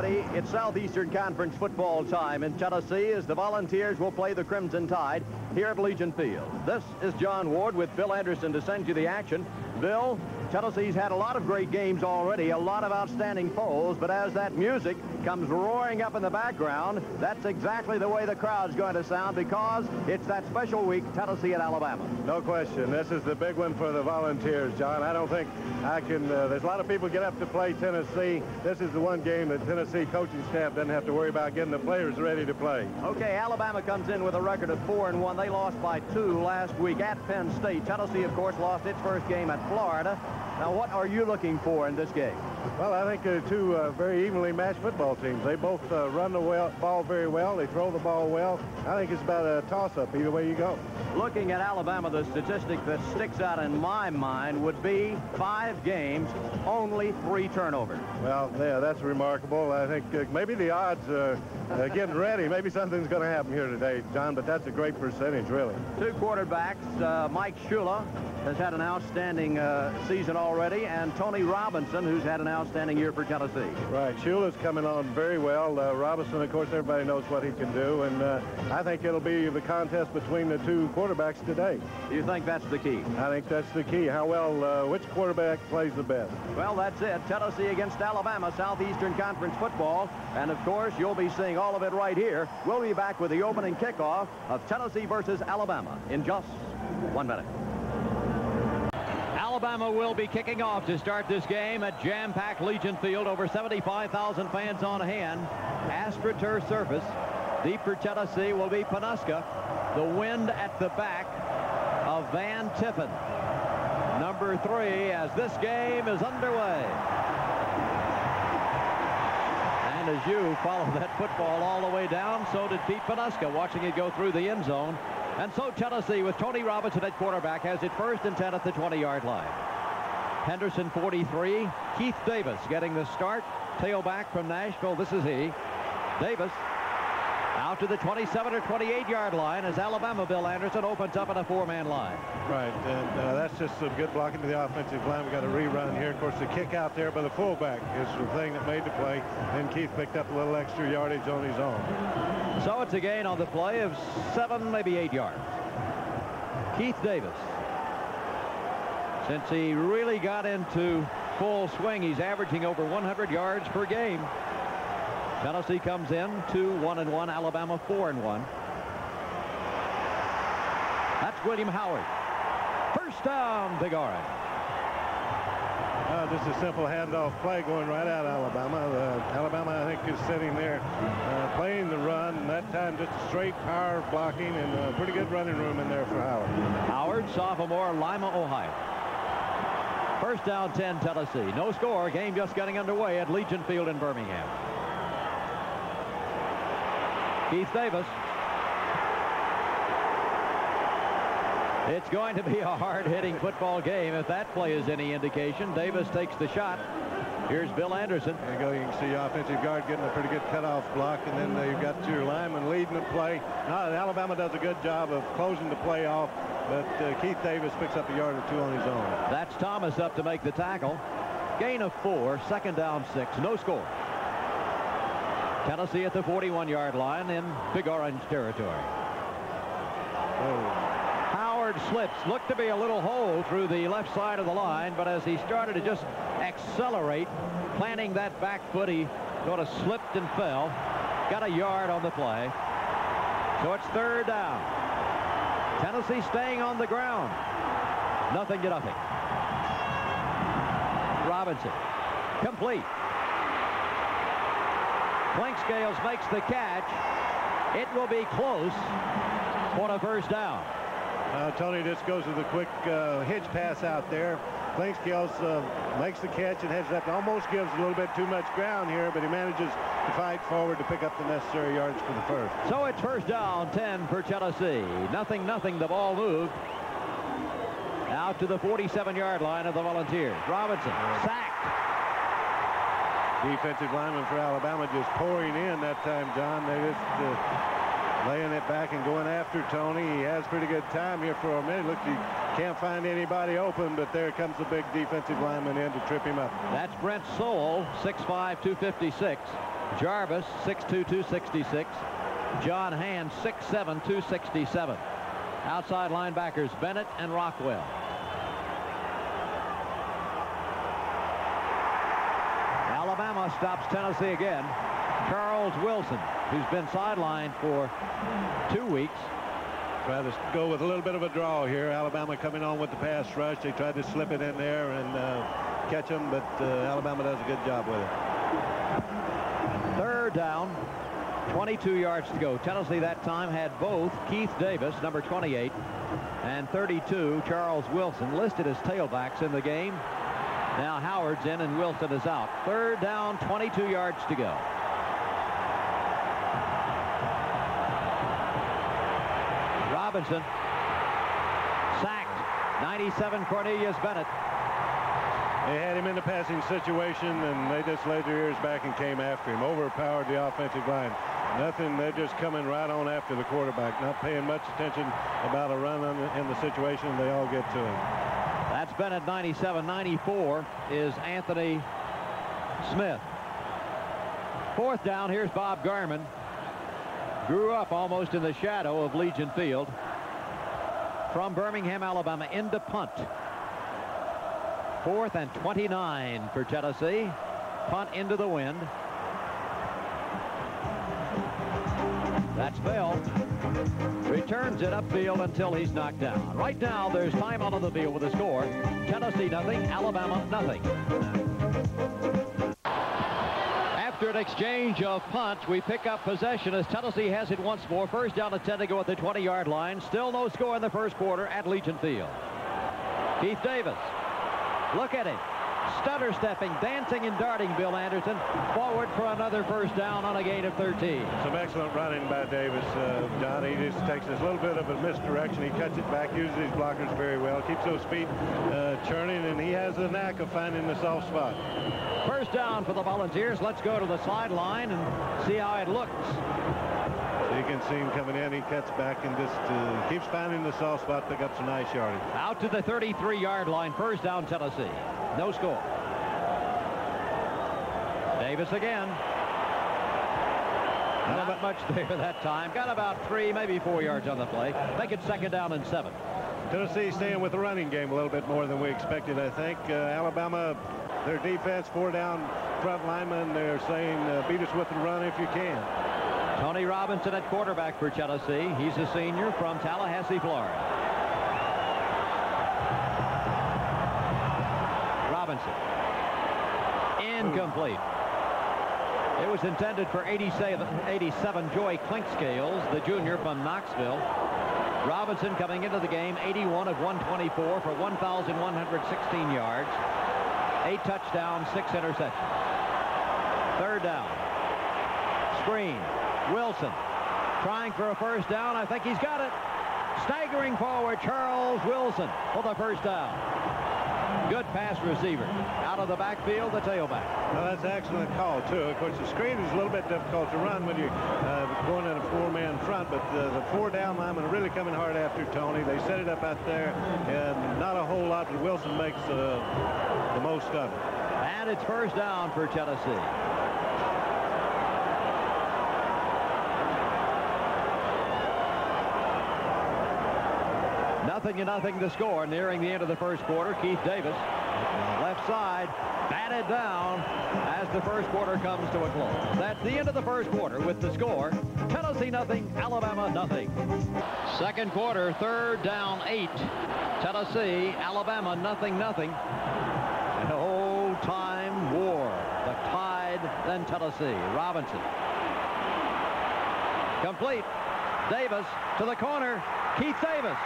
everybody. It's Southeastern Conference football time in Tennessee as the Volunteers will play the Crimson Tide here at Legion Field. This is John Ward with Bill Anderson to send you the action. Bill, Tennessee's had a lot of great games already, a lot of outstanding polls, but as that music comes roaring up in the background, that's exactly the way the crowd's going to sound because it's that special week, Tennessee at Alabama. No question. This is the big one for the Volunteers, John. I don't think I can, there's a lot of people get up to play Tennessee. This is the one game that Tennessee coaching staff doesn't have to worry about getting the players ready to play. Okay, Alabama comes in with a record of 4-1. They lost by 2 last week at Penn State. Tennessee, of course, lost its first game at Florida. Now, what are you looking for in this game? Well, I think they're two very evenly matched football teams. They both run the ball very well. They throw the ball well. I think it's about a toss-up either way you go. Looking at Alabama, the statistic that sticks out in my mind would be 5 games, only 3 turnovers. Well, yeah, that's remarkable. I think maybe the odds are getting ready. Maybe something's going to happen here today, John, but that's a great percentage, really. 2 quarterbacks, Mike Shula has had an outstanding season already, and Tony Robinson, who's had an outstanding year for Tennessee. Right. Shula's coming on very well. Robinson, of course, everybody knows what he can do, and I think it'll be the contest between the 2 quarterbacks today. You think that's the key? I think that's the key. How well, which quarterback plays the best? Well, that's it. Tennessee against Alabama, Southeastern Conference football, and of course, you'll be seeing all of it right here. We'll be back with the opening kickoff of Tennessee versus Alabama in just 1 minute. Alabama will be kicking off to start this game at jam-packed Legion Field. Over 75,000 fans on hand. AstroTurf surface. Deep for Tennessee will be Panuska. The wind at the back of Van Tiffen. Number 3 as this game is underway. And as you follow that football all the way down, so did Pete Panuska, watching it go through the end zone. And so Tennessee, with Tony Robinson at quarterback, has it 1st and 10 at the 20-yard line. Henderson, 43. Keith Davis getting the start. Tailback from Nashville. This is he. Davis out to the 27 or 28-yard line as Alabama, Bill Anderson, opens up in a 4-man line. Right, and that's just some good blocking to the offensive line. We got a rerun here. Of course, the kick out there by the fullback is the thing that made the play. And Keith picked up a little extra yardage on his own. So it's a gain on the play of 7, maybe 8 yards. Keith Davis. Since he really got into full swing, he's averaging over 100 yards per game. Tennessee comes in 2-1-1, Alabama 4-1. That's William Howard. First down, Big Orange. Just a simple handoff play going right out of Alabama. Alabama, I think, is sitting there playing the run. And that time, just straight power blocking and pretty good running room in there for Howard. Howard, sophomore, Lima, Ohio. First down, 10, Tennessee. No score. Game just getting underway at Legion Field in Birmingham. Keith Davis. It's going to be a hard-hitting football game if that play is any indication. Davis takes the shot. Here's Bill Anderson. There you go. You can see offensive guard getting a pretty good cutoff block, and then you've got your lineman leading the play. Now, Alabama does a good job of closing the play off, but Keith Davis picks up a yard or 2 on his own. That's Thomas up to make the tackle. Gain of 4, 2nd down 6, no score. Tennessee at the 41-yard line in Big Orange territory. Howard slips. Looked to be a little hole through the left side of the line, but as he started to just accelerate, planting that back foot, he sort of slipped and fell. Got a yard on the play. So it's 3rd down. Tennessee staying on the ground. 0-0. Robinson. Complete. Clinkscales makes the catch. It will be close for a 1st down. Tony just goes with a quick hitch pass out there. Clinkscales makes the catch and heads up. Almost gives a little bit too much ground here, but he manages to fight forward to pick up the necessary yards for the 1st. So it's 1st down, 10 for Tennessee. 0-0, the ball moved out to the 47-yard line of the Volunteers. Robinson sacked. Defensive lineman for Alabama just pouring in that time, John. They just laying it back and going after Tony. He has pretty good time here for a minute. Looks he can't find anybody open, but there comes the big defensive lineman in to trip him up. That's Brent Sowell, 6'5", 256. Jarvis, 6'2", 266. John Hand, 6'7", 267. Outside linebackers Bennett and Rockwell. Alabama stops Tennessee again. Charles Wilson, who's been sidelined for 2 weeks. Try to go with a little bit of a draw here. Alabama coming on with the pass rush. They tried to slip it in there and catch him, but Alabama does a good job with it. Third down, 22 yards to go. Tennessee that time had both Keith Davis, number 28, and 32, Charles Wilson, listed as tailbacks in the game. Now Howard's in and Wilson is out. Third down, 22 yards to go. Robinson sacked. 97, Cornelius Bennett. They had him in the passing situation, and they just laid their ears back and came after him. Overpowered the offensive line. Nothing. They're just coming right on after the quarterback, not paying much attention about a run in the situation. They all get to him. That's Bennett. 97. 94 is Anthony Smith. Fourth down. Here's Bob Garman. Grew up almost in the shadow of Legion Field. From Birmingham, Alabama, into punt. 4th and 29 for Tennessee. Punt into the wind. That's Bell. Returns it upfield until he's knocked down. Right now, there's time out on the field with a score. Tennessee nothing, Alabama nothing. After an exchange of punts, we pick up possession as Tennessee has it once more. First down and 10 to go at the 20-yard line. Still no score in the first quarter at Legion Field. Keith Davis. Look at him. Stutter stepping, dancing and darting, Bill Anderson. Forward for another first down on a gain of 13. Some excellent running by Davis, John. He just takes this little bit of a misdirection. He cuts it back, uses his blockers very well, keeps those feet churning, and he has the knack of finding the soft spot. First down for the Volunteers. Let's go to the sideline and see how it looks. So you can see him coming in. He cuts back and just keeps finding the soft spot, pick up some nice yardage. Out to the 33-yard line. First down, Tennessee. No score. Davis again. Not much there that time. Got about 3, maybe 4 yards on the play. Make it second down and 7. Tennessee staying with the running game a little bit more than we expected, I think. Alabama, their defense, 4 down front linemen, they're saying beat us with the run if you can. Tony Robinson at quarterback for Tennessee. He's a senior from Tallahassee, Florida. Robinson. Incomplete. It was intended for 87 Joy Clinkscales, the junior from Knoxville. Robinson coming into the game, 81 of 124 for 1,116 yards. 8 touchdowns, 6 interceptions. Third down. Screen. Wilson trying for a first down. I think he's got it. Staggering forward, Charles Wilson for the first down. Good pass receiver. Out of the backfield, the tailback. Well, that's an excellent call, too. Of course, the screen is a little bit difficult to run when you're going in a 4-man front, but the 4 down linemen are really coming hard after Tony. They set it up out there, and not a whole lot, but Wilson makes the most of it. And it's first down for Tennessee. Nothing to score nearing the end of the first quarter. Keith Davis, left side, batted down as the first quarter comes to a close. That's the end of the first quarter with the score. Tennessee nothing, Alabama nothing. Second quarter, third down 8. Tennessee, Alabama nothing. An old-time war. The Tide, then Tennessee. Robinson. Complete. Davis to the corner. Keith Davis.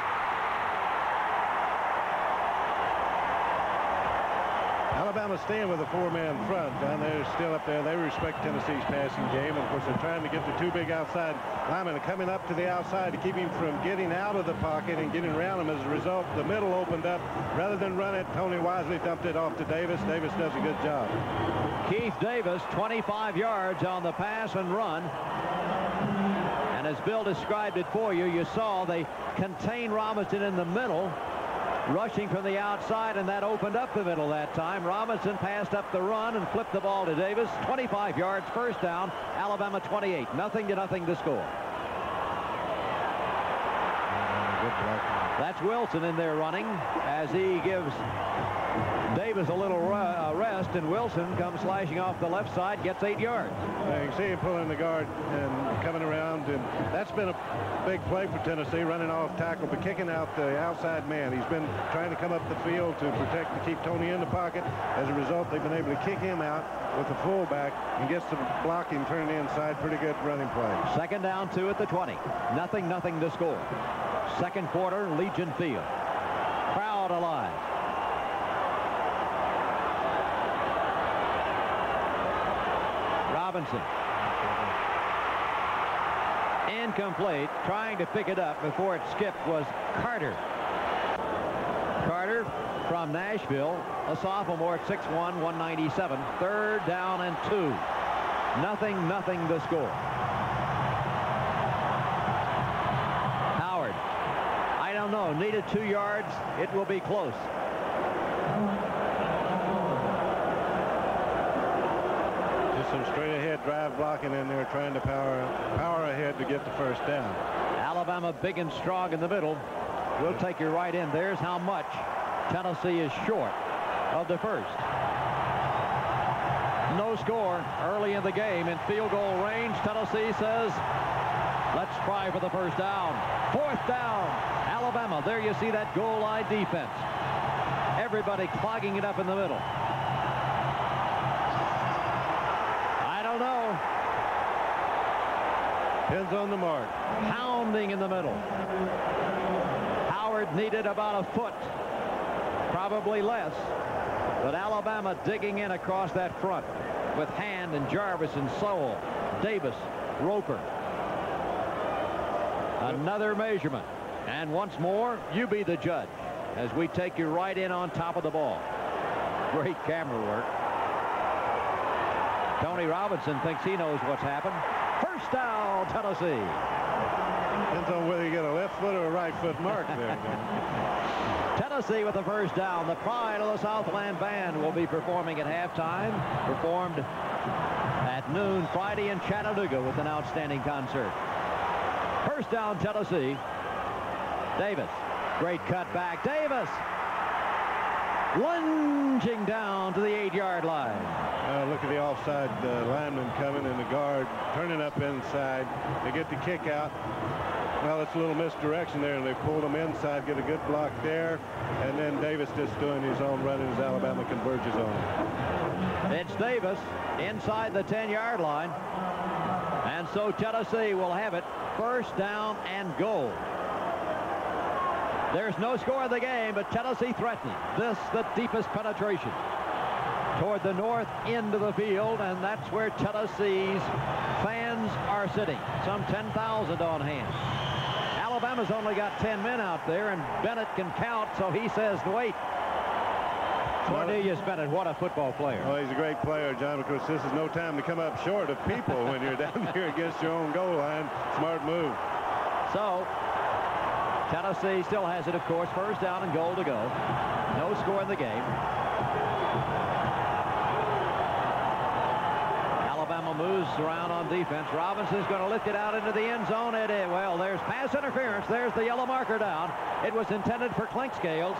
Alabama staying with a 4-man front down there, still up there. They respect Tennessee's passing game. And of course, they're trying to get the 2 big outside linemen coming up to the outside to keep him from getting out of the pocket and getting around him. As a result, the middle opened up. Rather than run it, Tony wisely dumped it off to Davis. Davis does a good job. Keith Davis, 25 yards on the pass and run. And as Bill described it for you, you saw they contain Robinson in the middle. rushing from the outside, and that opened up the middle that time. Robinson passed up the run and flipped the ball to Davis. 25 yards, first down. Alabama 28. 0-0 to score. That's Wilson in there running as he gives Davis a little rest, and Wilson comes slashing off the left side, gets 8 yards. You can see him pulling the guard and coming around, and that's been a big play for Tennessee, running off tackle but kicking out the outside man. He's been trying to come up the field to protect and keep Tony in the pocket. As a result, they've been able to kick him out with the fullback and gets the blocking turned inside. Pretty good running play. Second down, 2 at the 20. 0-0 to score. Second quarter, Legion Field. Crowd alive. Robinson. Incomplete. Trying to pick it up before it skipped was Carter. Carter from Nashville, a sophomore at 6'1", 197. Third down and 2. 0-0 to score. Howard. I don't know. Needed 2 yards. It will be close. Some straight ahead drive blocking in there, trying to power ahead to get the first down. Alabama big and strong in the middle. We'll take you right in. There's how much Tennessee is short of the first. No score early in the game. In field goal range, Tennessee says, let's try for the first down. Fourth down, Alabama. There you see that goal line defense. Everybody clogging it up in the middle. No. Pins on the mark. Pounding in the middle. Howard needed about a foot, probably less, but Alabama digging in across that front with Hand and Jarvis and Sowell, Davis, Roper. Another measurement, and once more you be the judge as we take you right in on top of the ball. Great camera work. Tony Robinson thinks he knows what's happened. First down, Tennessee. Depends on whether you get a left foot or a right foot mark there. Tennessee with the first down. The pride of the Southland Band will be performing at halftime. Performed at noon Friday in Chattanooga with an outstanding concert. First down, Tennessee. Davis. Great cut back. Davis lunging down to the 8-yard line. Look at the offside lineman coming and the guard turning up inside. They get the kick out. Well, it's a little misdirection there, and they pulled him inside, get a good block there, and then Davis just doing his own running as Alabama converges on him. It's Davis inside the 10-yard line, and so Tennessee will have it first down and goal. There's no score in the game, but Tennessee threatening. This the deepest penetration toward the north end of the field, and that's where Tennessee's fans are sitting. Some 10,000 on hand. Alabama's only got 10 men out there, and Bennett can count, so he says, wait. Cornelius Bennett, what a football player. Well, he's a great player, John, because this is no time to come up short of people when you're down here against your own goal line. Smart move. So Tennessee still has it, of course. First down and goal to go. No score in the game. Alabama moves around on defense. Robinson's going to lift it out into the end zone. Well, there's pass interference. There's the yellow marker down. It was intended for Clinkscales.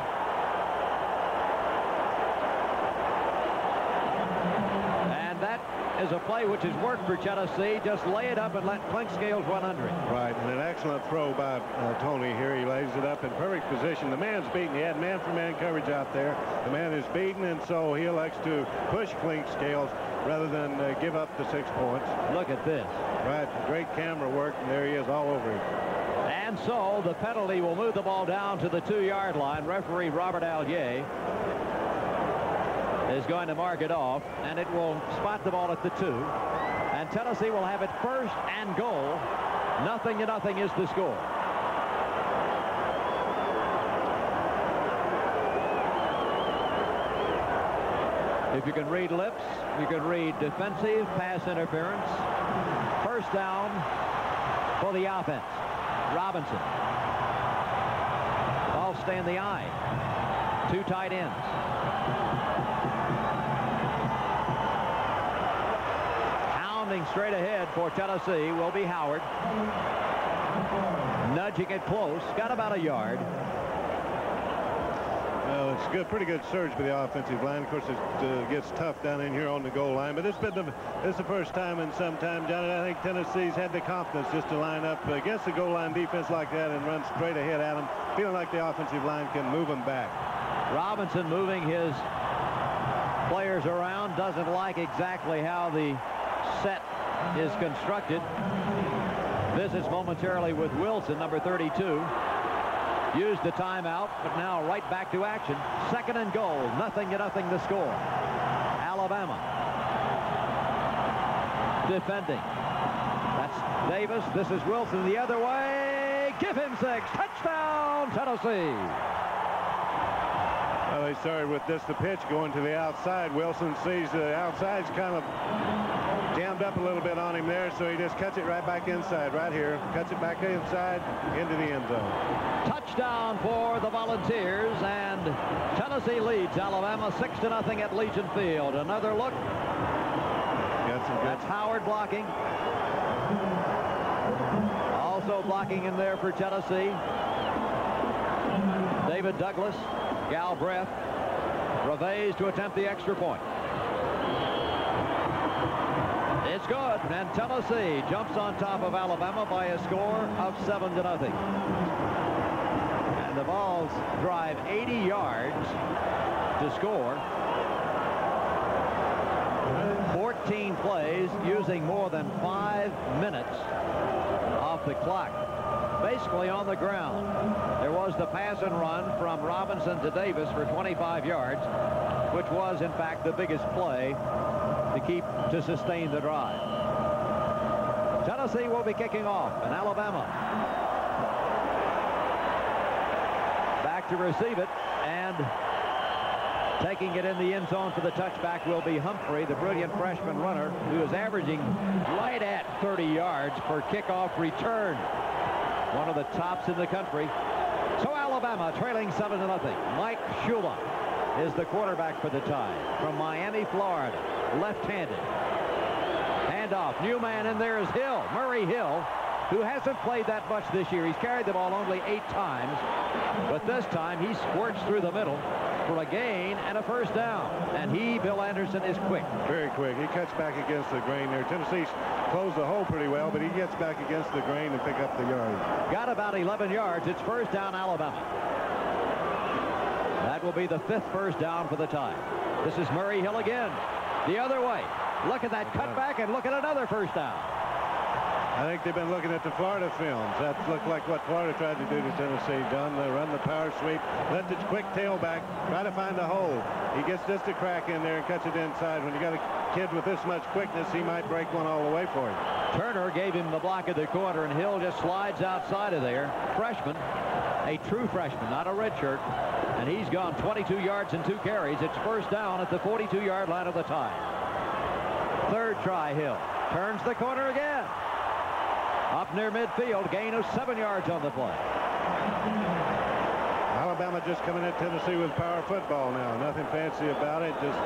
And that is a play which has worked for Tennessee. Just lay it up and let Clinkscales run under it. Right, and an excellent throw by Tony here. He lays it up in perfect position. The man's beaten. He had man-for-man coverage out there. The man is beaten, and so he elects to push Clinkscales rather than give up the 6 points. Look at this. Right, great camera work, and there he is all over him. And so the penalty will move the ball down to the 2-yard line. Referee Robert Allier is going to mark it off, and it will spot the ball at the 2. And Tennessee will have it first and goal. 0-0 is the score. If you can read lips, you can read defensive pass interference. First down for the offense. Robinson. Ball stay in the eye. 2 tight ends. Hounding straight ahead for Tennessee will be Howard. Nudging it close. Got about a yard. Well, it's good, pretty good surge by the offensive line. Of course, it gets tough down in here on the goal line. But this is the first time in some time, Johnny, I think Tennessee's had the confidence just to line up against the goal line defense like that and run straight ahead at them, feeling like the offensive line can move them back. Robinson moving his players around. Doesn't like exactly how the set is constructed. Visits momentarily with Wilson, number 32. Used the timeout, but now right back to action. 2nd and goal. 0-0 the score. Alabama defending. That's Davis. This is Wilson the other way. Give him 6. Touchdown, Tennessee. Well, they started with the pitch going to the outside. Wilson sees the outside's kind of jammed up a little bit on him there, so he just cuts it right back inside, right here. Cuts it back inside into the end zone. Touchdown for the Volunteers, and Tennessee leads Alabama 6-0 at Legion Field. Another look. That's Howard blocking. Also blocking in there for Tennessee. David Douglas, Galbraith, Reveiz to attempt the extra point. It's good, and Tennessee jumps on top of Alabama by a score of 7-0. And the Vols drive 80 yards to score. 14 plays using more than 5 minutes off the clock. Basically on the ground. There was the pass and run from Robinson to Davis for 25 yards, which was in fact the biggest play to sustain the drive. Tennessee will be kicking off, and Alabama back to receive it, and taking it in the end zone for the touchback will be Humphrey, the brilliant freshman runner, who is averaging right at 30 yards per kickoff return. One of the tops in the country. So Alabama trailing 7-0. Mike Shula is the quarterback for the Tide from Miami, Florida. Left-handed. Handoff. New man in there is Hill. Murray Hill, who hasn't played that much this year. He's carried the ball only 8 times. But this time he squirts through the middle for a gain and a first down. And Bill Anderson, is quick. Very quick. He cuts back against the grain there. Tennessee's closed the hole pretty well, but he gets back against the grain and pick up the yard. Got about 11 yards. It's first down, Alabama. That will be the 5th first down for the Tide. This is Murray Hill again. The other way. Look at that cutback and look at another first down. I think they've been looking at the Florida films. That looked like what Florida tried to do to Tennessee. John, they run the power sweep, let the quick tailback, try to find a hole. He gets just a crack in there and cuts it inside. When you got a kid with this much quickness, he might break one all the way for you. Turner gave him the block at the corner, and Hill just slides outside of there. Freshman, a true freshman, not a redshirt. And he's gone 22 yards and 2 carries. It's first down at the 42-yard line of the Tide. 3rd try, Hill. Turns the corner again. Up near midfield, gain of 7 yards on the play. Alabama just coming at Tennessee with power football now. Nothing fancy about it. Just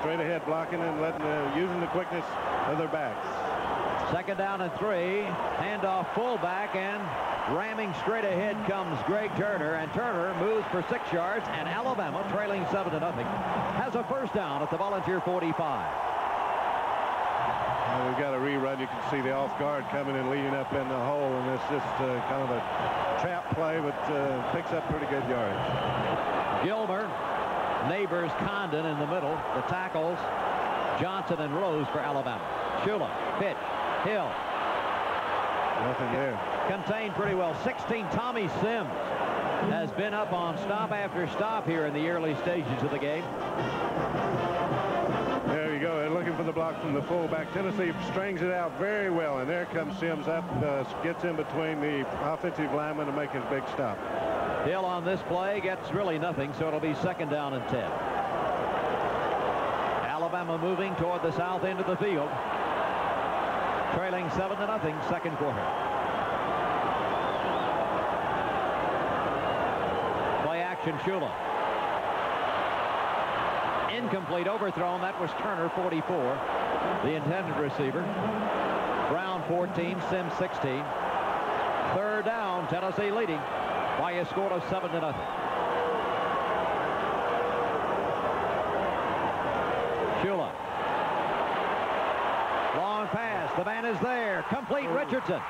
straight ahead blocking and using the quickness of their backs. 2nd down and 3. Handoff fullback, and ramming straight ahead comes Greg Turner. And Turner moves for 6 yards, and Alabama, trailing 7-0, has a first down at the Volunteer 45. We've got a rerun. You can see the off guard coming and leading up in the hole, and it's just kind of a trap play, but picks up pretty good yardage. Gilmer, Neighbors, Condon in the middle. The tackles, Johnson and Rose for Alabama. Shula, pitch, Hill. Nothing there. Contained pretty well. 16, Tommy Sims has been up on stop after stop here in the early stages of the game. There you go. They're looking for the block from the fullback. Tennessee strings it out very well, and there comes Sims up, gets in between the offensive linemen to make his big stop. Hill on this play gets really nothing, so it'll be 2nd down and 10. Alabama moving toward the south end of the field, trailing 7-0, 2nd quarter. Play action, Shula. Incomplete, overthrown. That was Turner, 44, the intended receiver. Brown, 14, Sims, 16. Third down, Tennessee leading by a score of 7-0. Shula. Long pass. The man is there. Complete. Richardson.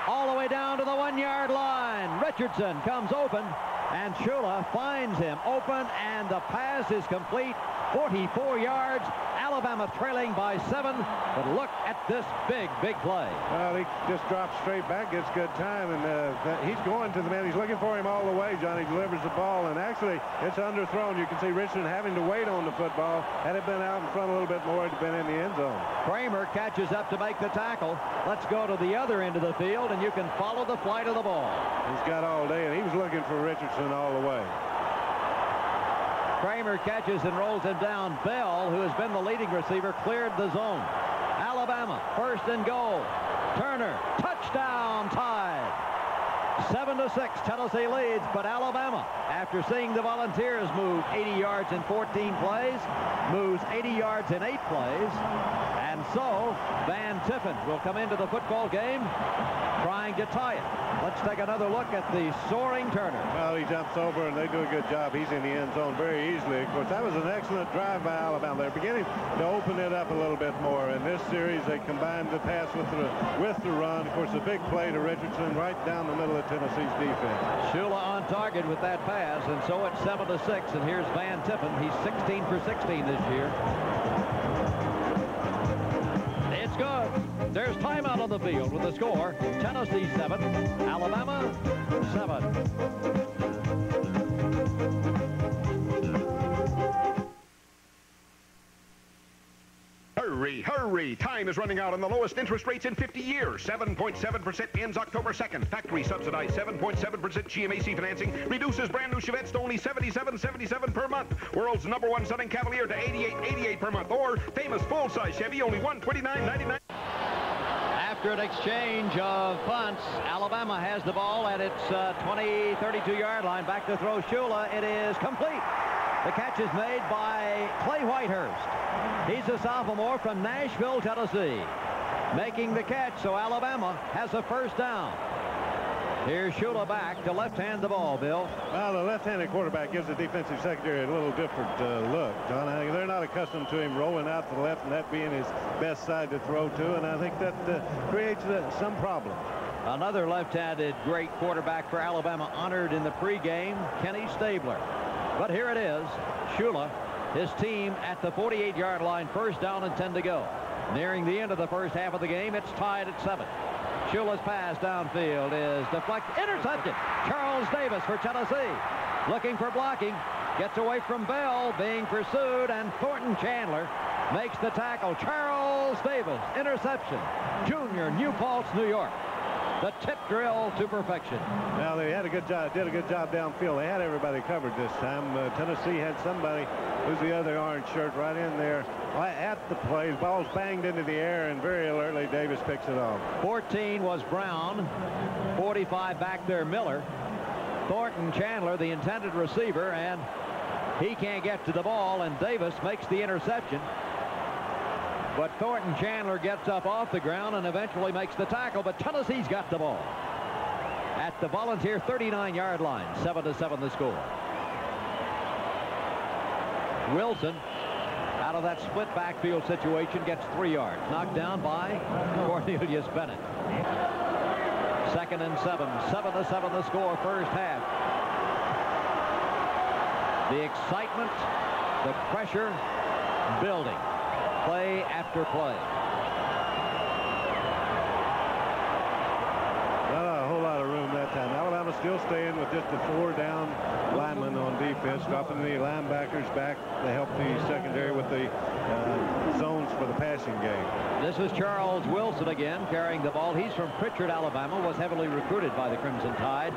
All the way down to the 1-yard line. Richardson comes open, and Shula finds him open, and the pass is complete. 44 yards. Alabama trailing by 7. But look at this big play. Well, he just drops straight back, gets good time, and he's going to the man. He's looking for him all the way. Johnny delivers the ball, and actually it's underthrown. You can see Richardson having to wait on the football. Had it been out in front a little bit more, it'd have been in the end zone. Kramer catches up to make the tackle. Let's go to the other end of the field, and you can follow the flight of the ball. He's got all day, and he was looking for Richardson all the way. Kramer catches and rolls him down. Bell, who has been the leading receiver, cleared the zone. Alabama, 1st and goal. Turner, touchdown, tied. 7-6, Tennessee leads, but Alabama, after seeing the Volunteers move 80 yards in 14 plays, moves 80 yards in 8 plays, and so Van Tiffin will come into the football game trying to tie it. Let's take another look at the soaring Turner. Well, he jumps over, and they do a good job. He's in the end zone very easily. Of course, that was an excellent drive by Alabama. They're beginning to open it up a little bit more. In this series, they combined the pass with the run. Of course, a big play to Richardson right down the middle of Tennessee's defense. Shula on target with that pass, and so it's 7-6. And here's Van Tiffin. He's 16 for 16 this year. It's good. There's timeout on the field with the score. Tennessee 7, Alabama 7. Hurry, hurry. Time is running out on the lowest interest rates in 50 years. 7.7% ends October 2nd. Factory subsidized 7.7% GMAC financing reduces brand new Chevettes to only $77.77 per month. World's #1 selling Cavalier to $88.88 per month. Or famous full-size Chevy, only $129.99. After an exchange of punts, Alabama has the ball at its 32-yard line. Back to throw Shula. It is complete. The catch is made by Clay Whitehurst. He's a sophomore from Nashville, Tennessee, making the catch, so Alabama has a 1st down. Here's Shula back to left-hand the ball, Bill. Well, the left-handed quarterback gives the defensive secondary a little different look, John. I think they're not accustomed to him rolling out to the left and that being his best side to throw to, and I think that creates some problem. Another left-handed great quarterback for Alabama honored in the pregame, Kenny Stabler. But here it is, Shula, his team at the 48-yard line, 1st down and 10 to go. Nearing the end of the first half of the game, it's tied at 7. Shula's pass downfield is deflected, intercepted. Charles Davis for Tennessee, looking for blocking, gets away from Bell, being pursued, and Thornton Chandler makes the tackle. Charles Davis, interception. Junior, New Paltz, New York. The tip drill to perfection. Now they had a good job, did a good job downfield. They had everybody covered this time. Tennessee had somebody, who's the other orange shirt, right in there at the play. Ball's banged into the air, and very alertly Davis picks it off. 14 was Brown. 45 back there, Miller. Thornton Chandler, the intended receiver, and he can't get to the ball, and Davis makes the interception. But Thornton Chandler gets up off the ground and eventually makes the tackle, but Tennessee's got the ball at the Volunteer 39-yard line. 7-7 the score. Wilson, out of that split backfield situation, gets 3 yards. Knocked down by Cornelius Bennett. 2nd and 7. 7-7 the score, first half. The excitement, the pressure building. Play after play. Not a whole lot of room that time. Alabama still staying with just the 4 down linemen on defense, dropping the linebackers back to help the secondary with the zones for the passing game. This is Charles Wilson again carrying the ball. He's from Pritchard, Alabama, was heavily recruited by the Crimson Tide.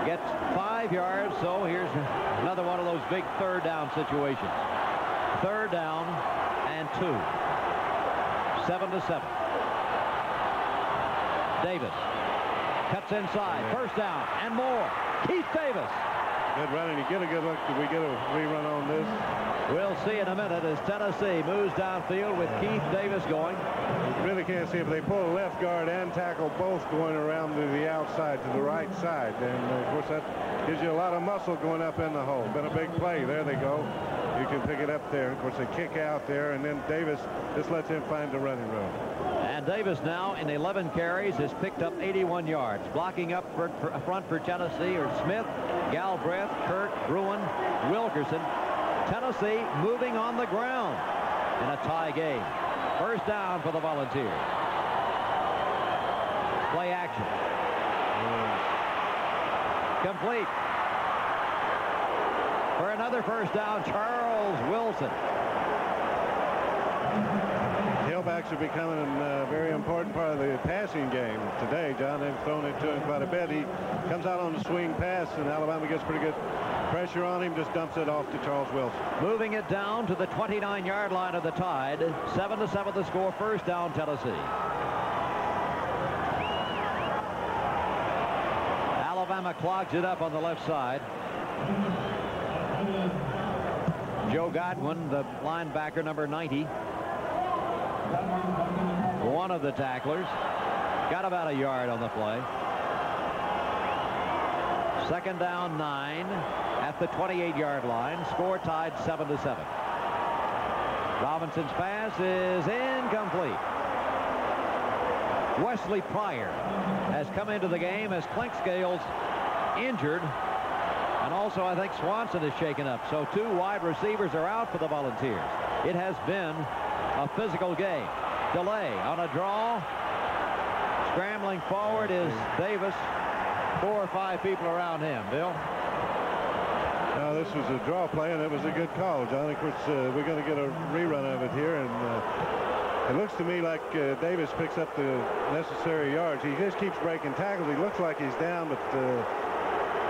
Gets 5 yards, so here's another one of those big 3rd down situations. 3rd down and 2. 7-7. Davis cuts inside. 1st down and more. Keith Davis Good running. You get a good look. Did we get a rerun on this? We'll see in a minute as Tennessee moves downfield with Keith Davis going. You really can't see if they pull left guard and tackle both going around to the outside, to the right side. And, of course, that gives you a lot of muscle going up in the hole. Been a big play. There they go. You can pick it up there. Of course, they kick out there, and then Davis just lets him find the running room. And Davis now in 11 carries has picked up 81 yards. Blocking up front for Tennessee are Smith, Galbraith, Kirk, Bruin, Wilkerson. Tennessee moving on the ground in a tie game. First down for the Volunteers. Play action. Complete. For another first down, Charles Wilson. Tailbacks are becoming a very important part of the passing game today, John. They've thrown it to him quite a bit. He comes out on the swing pass, and Alabama gets pretty good pressure on him, just dumps it off to Charles Wilson. Moving it down to the 29-yard line of the Tide. 7-7 the score. First down, Tennessee. Alabama clogs it up on the left side. Joe Godwin, the linebacker, number 90. One of the tacklers. Got about a yard on the play. Second down, 9 at the 28-yard line. Score tied 7-7. Robinson's pass is incomplete. Wesley Pryor has come into the game as Clinkscale's injured. And also, I think Swanson is shaken up. So 2 wide receivers are out for the Volunteers. It has been a physical game. Delay on a draw. Scrambling forward is Davis. 4 or 5 people around him. Bill? Now, this was a draw play, and it was a good call, John. Of course, we're going to get a rerun of it here, and it looks to me like Davis picks up the necessary yards. He just keeps breaking tackles. He looks like he's down, but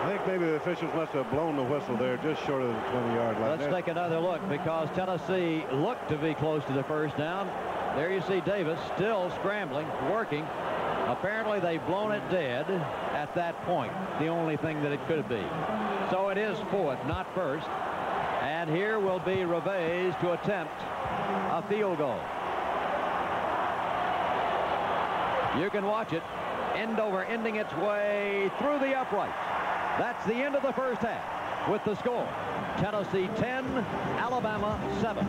I think maybe the officials must have blown the whistle there just short of the 20-yard line. Let's take another look, because Tennessee looked to be close to the first down. There you see Davis still scrambling, working. Apparently they've blown it dead at that point, the only thing that it could be. So it is 4th, not first. And here will be Reves to attempt a field goal. You can watch it. Endover ending its way through the uprights. That's the end of the first half with the score. Tennessee 10, Alabama 7.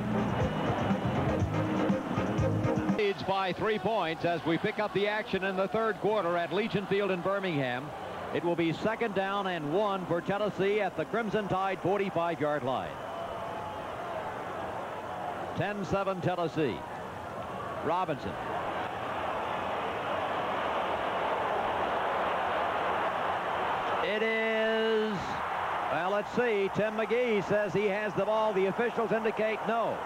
Leads by 3 points as we pick up the action in the third quarter at Legion Field in Birmingham. It will be second down and 1 for Tennessee at the Crimson Tide 45-yard line. 10-7 Tennessee. Robinson. It is, well, let's see. Tim McGee says he has the ball. The officials indicate no.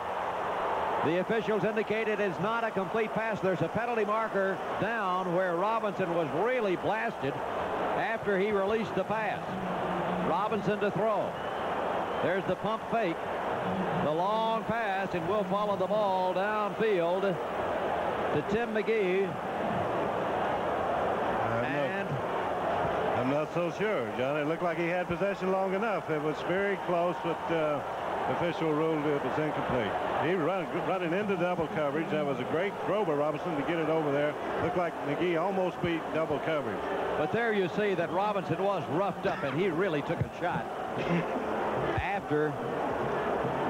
The officials indicate it is not a complete pass. There's a penalty marker down where Robinson was really blasted after he released the pass. Robinson to throw. There's the pump fake. The long pass, and we'll follow the ball downfield to Tim McGee. I'm not so sure, John. It looked like he had possession long enough. It was very close, but the official ruled it was incomplete. He running into double coverage. That was a great throw by Robinson to get it over there. Looked like McGee almost beat double coverage. But there you see that Robinson was roughed up, and he really took a shot after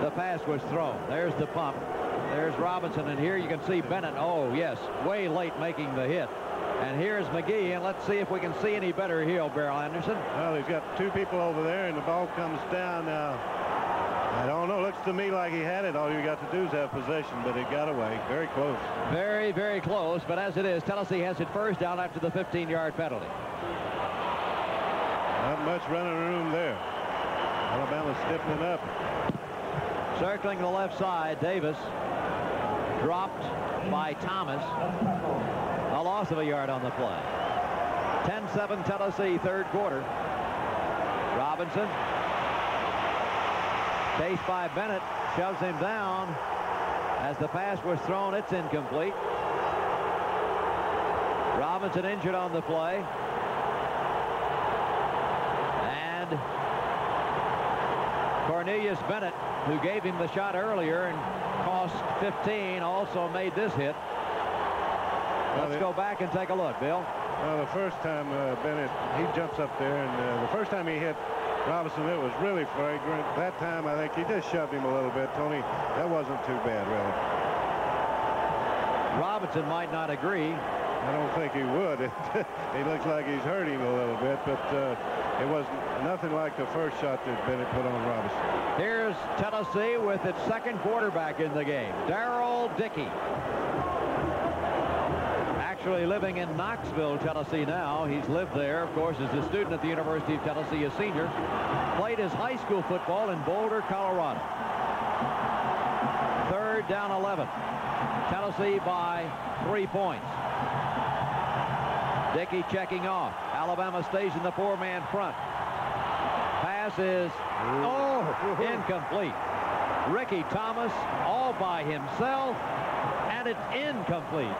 the pass was thrown. There's the pump. There's Robinson, and here you can see Bennett. Oh, yes, way late making the hit. And here's McGee, and let's see if we can see any better here, Beryl Anderson. Well, he's got 2 people over there, and the ball comes down now. I don't know. Looks to me like he had it. All you got to do is have possession, but it got away. Very close. Very, very close. But as it is, Tennessee has it first down after the 15-yard penalty. Not much running room there. Alabama stiffening up. Circling the left side, Davis dropped by Thomas. A loss of a yard on the play. 10-7 Tennessee, third quarter. Robinson. Chased by Bennett. Shoves him down. As the pass was thrown, it's incomplete. Robinson injured on the play. And Cornelius Bennett, who gave him the shot earlier and cost 15, also made this hit. Let's go back and take a look, Bill. Well, the first time Bennett, he jumps up there, and the first time he hit Robinson, it was really flagrant. That time, I think he just shoved him a little bit. Tony, that wasn't too bad, really. Robinson might not agree. I don't think he would. He looks like he's hurting a little bit, but it was nothing like the first shot that Bennett put on Robinson. Here's Tennessee with its second quarterback in the game, Darrell Dickey. Actually living in Knoxville, Tennessee now. He's lived there, of course, as a student at the University of Tennessee, a senior. Played his high school football in Boulder, Colorado. 3rd down 11. Tennessee by 3 points. Dickey checking off. Alabama stays in the 4-man front. Pass is incomplete. Ricky Thomas all by himself, and it's incomplete.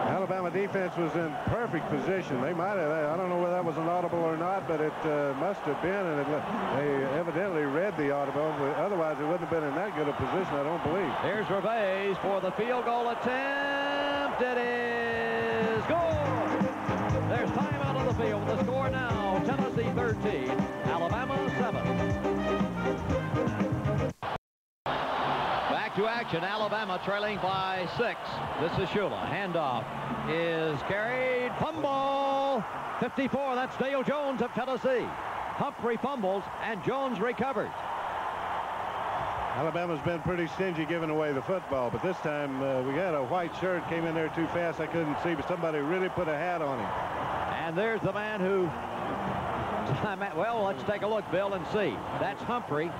Alabama defense was in perfect position. They might have, I don't know whether that was an audible or not, but it must have been, and they evidently read the audible. Otherwise, it wouldn't have been in that good a position, I don't believe. Here's Gervais for the field goal attempt. It is good. There's time out of the field. The score now, Tennessee 13, Alabama 7. Back to action. Alabama trailing by 6. This is Shula. Handoff is carried. Fumble. 54. That's Dale Jones of Tennessee. Humphrey fumbles, and Jones recovers. Alabama's been pretty stingy giving away the football, but this time we got a white shirt, came in there too fast. I couldn't see, but somebody really put a hat on him. And there's the man who... Well, let's take a look, Bill, and see. That's Humphrey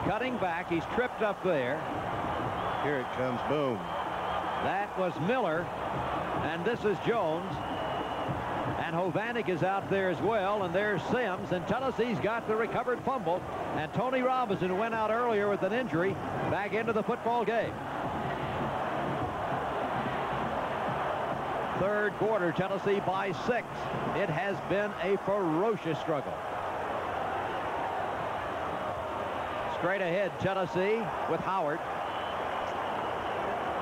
cutting back. He's tripped up there. Here it comes. Boom. That was Miller, and this is Jones. And Hovanek is out there as well, and there's Sims, and Tennessee's got the recovered fumble, and Tony Robinson went out earlier with an injury back into the football game. 3rd quarter, Tennessee by 6. It has been a ferocious struggle. Straight ahead, Tennessee with Howard.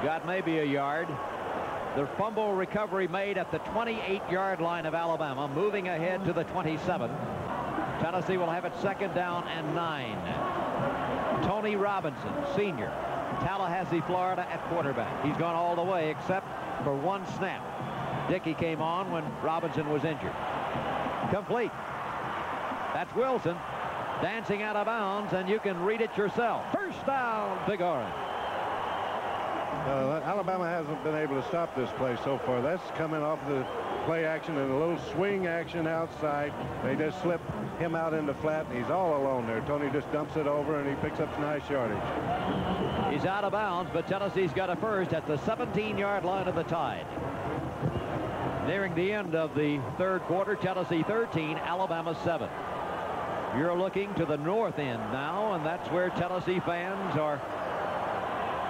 Got maybe a yard. The fumble recovery made at the 28-yard line of Alabama, moving ahead to the 27. Tennessee will have it 2nd down and 9. Tony Robinson, senior, Tallahassee, Florida, at quarterback. He's gone all the way except for one snap. Dickey came on when Robinson was injured. Complete. That's Wilson dancing out of bounds, and you can read it yourself. 1st down, Big Orange. Alabama hasn't been able to stop this play so far. That's coming off the play action and a little swing action outside. They just slip him out in the flat, and he's all alone there. Tony just dumps it over, and he picks up some nice yardage. He's out of bounds, but Tennessee's got a first at the 17-yard line of the Tide. Nearing the end of the 3rd quarter, Tennessee 13, Alabama 7. You're looking to the north end now, and that's where Tennessee fans are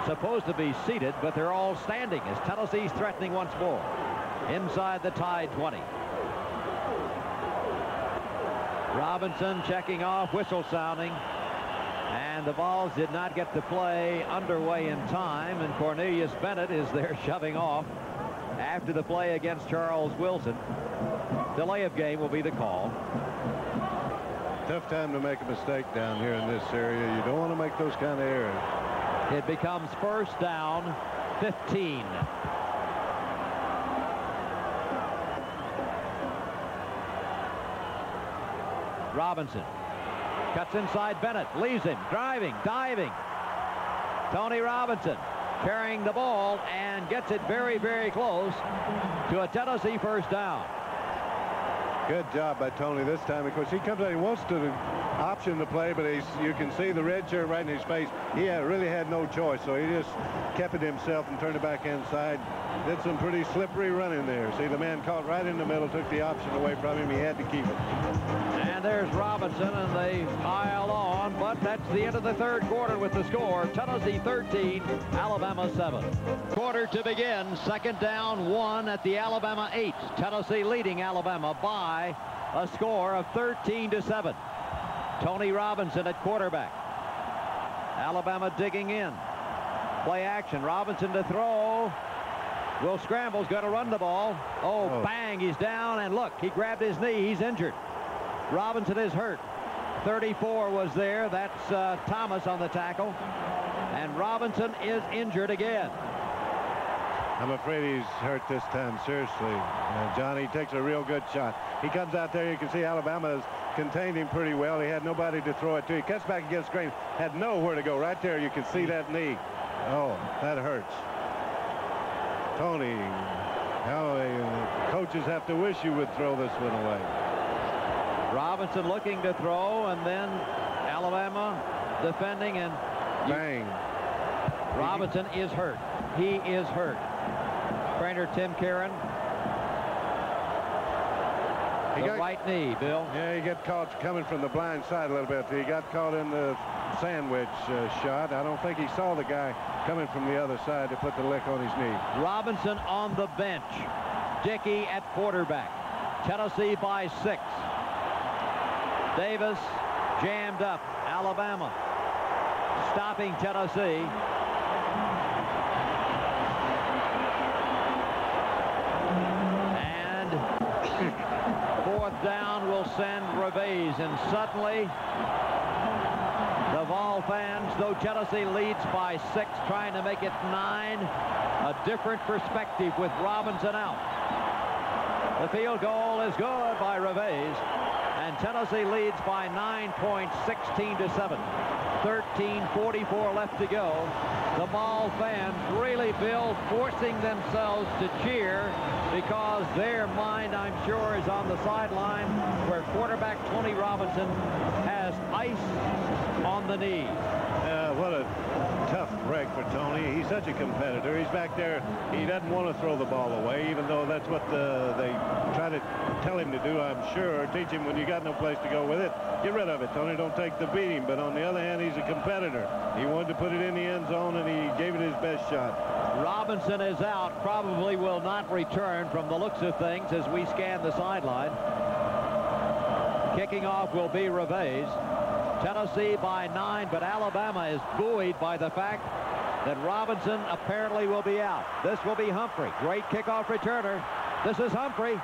supposed to be seated, but they're all standing as Tennessee's threatening once more. Inside the Tide 20. Robinson checking off, whistle sounding, and the balls did not get the play underway in time, and Cornelius Bennett is there shoving off after the play against Charles Wilson. Delay of game will be the call. Tough time to make a mistake down here in this area. You don't want to make those kind of errors. It becomes 1st down, 15. Robinson cuts inside Bennett, leaves him, driving, diving. Tony Robinson carrying the ball and gets it very, very close to a Tennessee 1st down. Good job by Tony this time. Of course, he comes out, he wants to option the play, but you can see the red shirt right in his face. He really had no choice, so he just kept it himself and turned it back inside. Did some pretty slippery running there. See, the man caught right in the middle, took the option away from him. He had to keep it. And there's Robinson, and they pile on, but that's the end of the 3rd quarter with the score. Tennessee 13, Alabama 7. Quarter to begin. 2nd down, 1 at the Alabama 8. Tennessee leading Alabama by a score of 13-7. Tony Robinson at quarterback. Alabama digging in. Play action. Robinson to throw. Will scramble's going to run the ball. Oh, bang, he's down, and look, he grabbed his knee. He's injured. Robinson is hurt. 34 was there. That's Thomas on the tackle. And Robinson is injured again. I'm afraid he's hurt this time, seriously. Johnny takes a real good shot. He comes out there. You can see Alabama has contained him pretty well. He had nobody to throw it to. He cuts back against Green. Had nowhere to go. Right there, you can see that knee. Oh, that hurts. Tony, how coaches have to wish you would throw this one away. Robinson looking to throw, and then Alabama defending, and bang. Robinson is hurt. He is hurt. Trainer Tim Karen. Right knee, Bill. Yeah, he got caught coming from the blind side a little bit. He got caught in the sandwich shot. I don't think he saw the guy coming from the other side to put the lick on his knee. Robinson on the bench. Dickey at quarterback. Tennessee by 6. Davis jammed up. Alabama stopping Tennessee. And 4th down will send Reveiz, and suddenly the Vol fans, though Tennessee leads by 6, trying to make it 9, a different perspective with Robinson out. The field goal is good by Reveiz, and Tennessee leads by 9 points, 16-7. 13:44 left to go. The Vol fans really, Bill, forcing themselves to cheer because their mind, I'm sure, is on the sideline where quarterback Tony Robinson has ice on the knee. What a tough break for Tony. He's such a competitor. He's back there. He doesn't want to throw the ball away, even though that's what they try to tell him to do, I'm sure. Teach him when you got no place to go with it. Get rid of it, Tony. Don't take the beating. But on the other hand, he's a competitor. He wanted to put it in the end zone, and he gave it his best shot. Robinson is out. Probably will not return from the looks of things as we scan the sideline. Kicking off will be Reveiz. Tennessee by 9, but Alabama is buoyed by the fact that Robinson apparently will be out. This will be Humphrey. Great kickoff returner. This is Humphrey.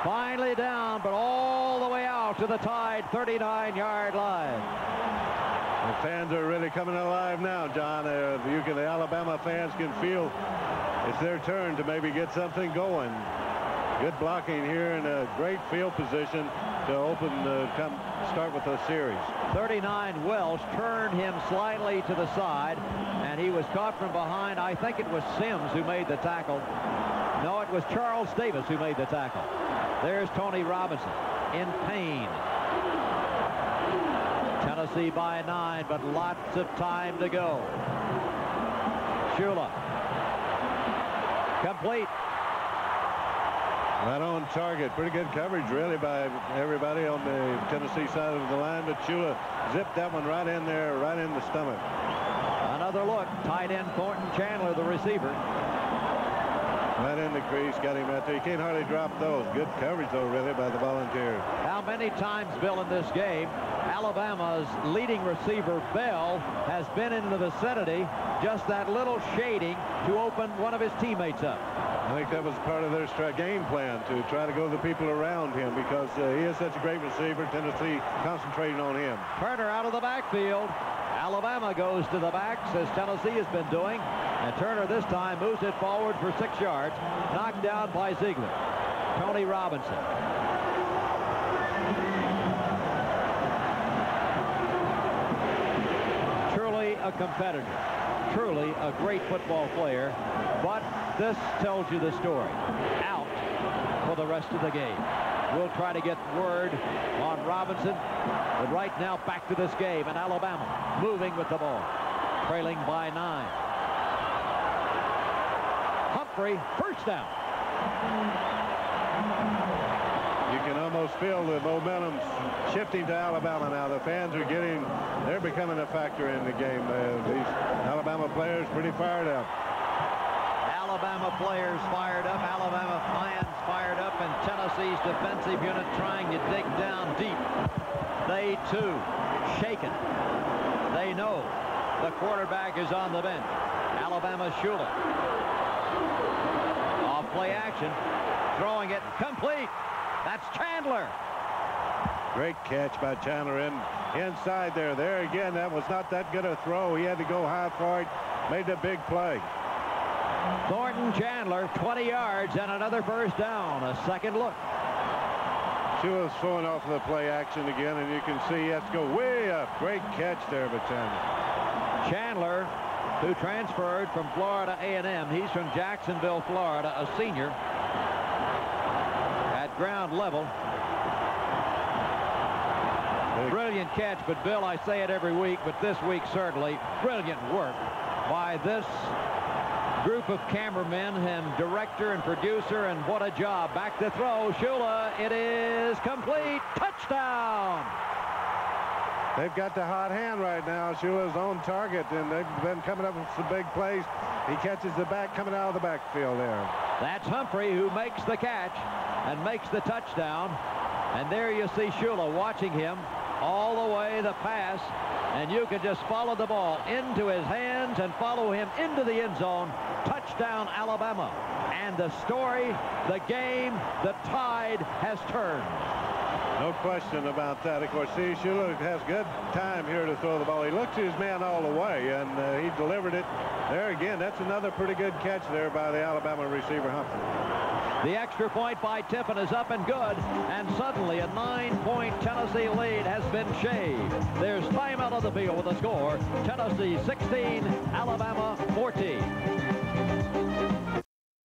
Finally down, but all the way out to the Tide 39-yard line. The fans are really coming alive now, John. The Alabama fans can feel it's their turn to maybe get something going. Good blocking here and a great field position to start with the series. 39 Welsh turned him slightly to the side, and he was caught from behind. I think it was Sims who made the tackle. No, it was Charles Davis who made the tackle. There's Tony Robinson in pain. Tennessee by 9, but lots of time to go. Shula. Complete. Right on target. Pretty good coverage, really, by everybody on the Tennessee side of the line. But Shula zipped that one right in there, right in the stomach. Another look. Tight end Thornton Chandler, the receiver. Right in the crease, got him out there. You can't hardly drop those. Good coverage, though, really, by the Volunteers. How many times, Bill, in this game, Alabama's leading receiver, Bell, has been in the vicinity, just that little shading to open one of his teammates up. I think that was part of their game plan, to try to go to the people around him, because he is such a great receiver. Tennessee concentrating on him. Turner out of the backfield. Alabama goes to the backs, as Tennessee has been doing. And Turner this time moves it forward for 6 yards. Knocked down by Ziegler. Tony Robinson. Truly a competitor. Truly a great football player. But this tells you the story. Out for the rest of the game. We'll try to get word on Robinson. But right now, back to this game. And Alabama moving with the ball. Trailing by 9. Humphrey, first down. You can almost feel the momentum shifting to Alabama now. The fans are they're becoming a factor in the game. These Alabama players pretty fired up. Alabama players fired up, Alabama fans fired up, and Tennessee's defensive unit trying to dig down deep. They, too, shaken. They know the quarterback is on the bench. Alabama Shula. Off play action. Throwing it complete. That's Chandler. Great catch by Chandler inside there. There again, that was not that good a throw. He had to go high for it. Made a big play. Thornton Chandler, 20 yards and another first down. A second look. Shula's throwing off the play action again, and you can see he has to go way up. Great catch there by Chandler. Chandler, who transferred from Florida A&M. He's from Jacksonville, Florida, a senior at ground level. Brilliant catch, but Bill, I say it every week, but this week certainly brilliant work by this group of cameramen and director and producer, and what a job. Back to throw. Shula, it is complete. Touchdown. They've got the hot hand right now. Shula's on target, and they've been coming up with some big plays. He catches the back coming out of the backfield there. That's Humphrey who makes the catch and makes the touchdown. And there you see Shula watching him all the way the pass, and you can just follow the ball into his hands and follow him into the end zone. Touchdown, Alabama. And the story, the game, the tide has turned. No question about that. Of course, see, Shula has good time here to throw the ball. He looked to his man all the way, and he delivered it. There again, that's another pretty good catch there by the Alabama receiver, Humphrey. The extra point by Tiffin is up and good, and suddenly a 9-point Tennessee lead has been shaved. There's time out of the field with a score. Tennessee 16, Alabama 14.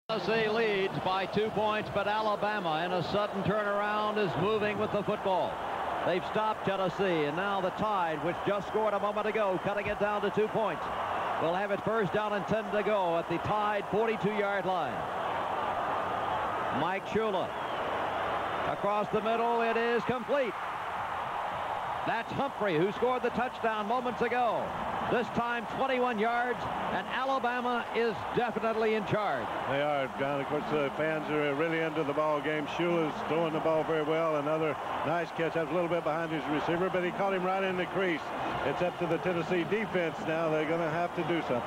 Tennessee leads by 2 points, but Alabama in a sudden turnaround is moving with the football. They've stopped Tennessee, and now the Tide, which just scored a moment ago, cutting it down to 2 points. Will have it first down and 10 to go at the Tide 42-yard line. Mike Shula across the middle. It is complete. That's Humphrey, who scored the touchdown moments ago. This time 21 yards, and Alabama is definitely in charge. They are, John. Of course, the fans are really into the ball game. Shula's throwing the ball very well. Another nice catch. That was a little bit behind his receiver, but he caught him right in the crease. It's up to the Tennessee defense now. They're going to have to do something.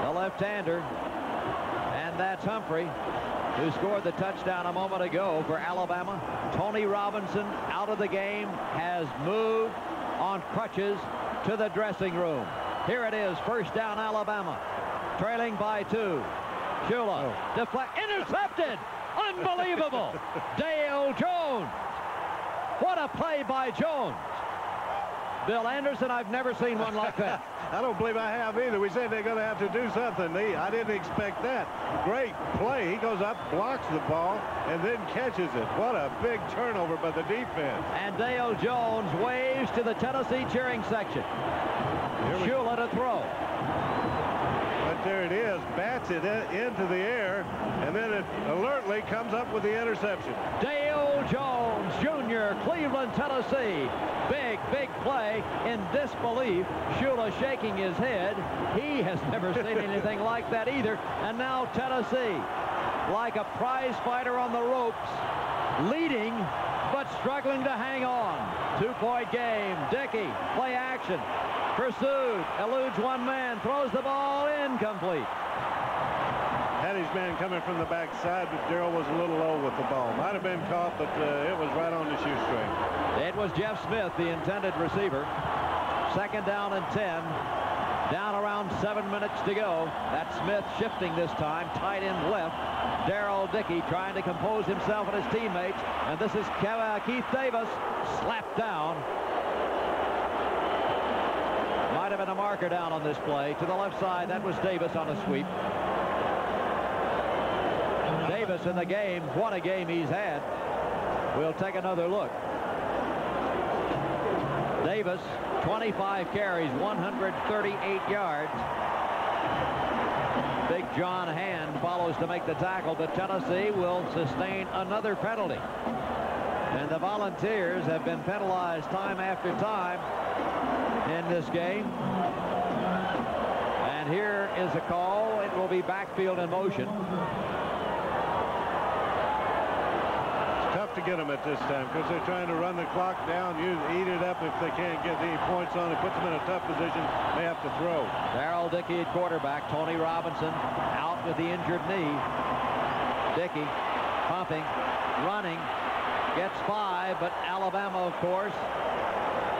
The left-hander, and that's Humphrey, who scored the touchdown a moment ago for Alabama. Tony Robinson, out of the game, has moved on crutches to the dressing room. Here it is, first down, Alabama, trailing by 2. Shula, deflect, intercepted. Unbelievable. Dale Jones. What a play by Jones. Bill Anderson, I've never seen one like that. I don't believe I have either. We said they're going to have to do something. I didn't expect that. Great play. He goes up, blocks the ball, and then catches it. What a big turnover by the defense. And Dale Jones waves to the Tennessee cheering section. Shula to throw. But there it is. Bats it into the air, and then it alertly comes up with the interception. Dale Jones, Jr., Cleveland, Tennessee. Big play. In disbelief, Shula shaking his head. He has never seen anything like that either. And now Tennessee, like a prize fighter on the ropes, leading but struggling to hang on. 2-point game. Dickey, play action. Pursued, eludes one man, throws the ball incomplete. Had his man coming from the backside, but Darrell was a little low with the ball. Might have been caught, but it was right on the shoestring. It was Jeff Smith, the intended receiver. Second down and 10. Down around 7 minutes to go. That's Smith shifting this time. Tight end left. Darrell Dickey trying to compose himself and his teammates. And this is Keith Davis slapped down. Might have been a marker down on this play. To the left side, that was Davis on a sweep. Davis in the game. What a game he's had. We'll take another look. Davis, 25 carries, 138 yards. Big John Hand follows to make the tackle, but Tennessee will sustain another penalty. And the Volunteers have been penalized time after time in this game. And here is a call. It will be backfield in motion. It's tough to get them at this time because they're trying to run the clock down, eat it up. If they can't get any points on it, puts them in a tough position. They have to throw. Darrell Dickey at quarterback. Tony Robinson out with the injured knee. Dickey pumping, running, gets 5, but Alabama, of course,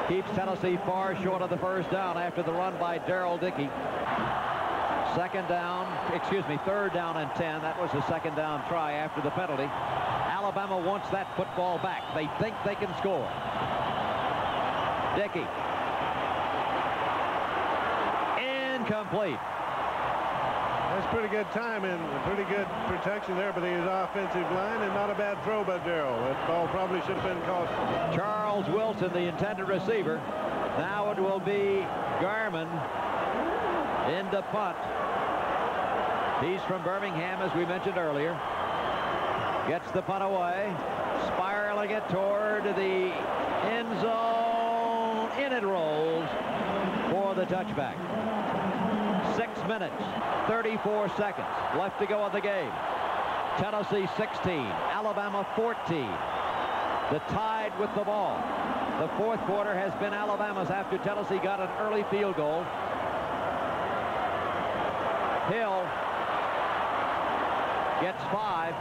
keeps Tennessee far short of the first down after the run by Darrell Dickey. Third down and 10. That was a second down try after the penalty. Alabama wants that football back. They think they can score. Dickey. Incomplete. That's pretty good timing, pretty good protection there by his offensive line, and not a bad throw by Darrell. That ball probably should have been caught. Charles Wilson, the intended receiver. Now it will be Garman into punt. He's from Birmingham, as we mentioned earlier. Gets the punt away, spiraling it toward the end zone. In it rolls for the touchback. 6 minutes, 34 seconds left to go in the game. Tennessee 16, Alabama 14. The Tide with the ball. The fourth quarter has been Alabama's after Tennessee got an early field goal. Hill gets 5.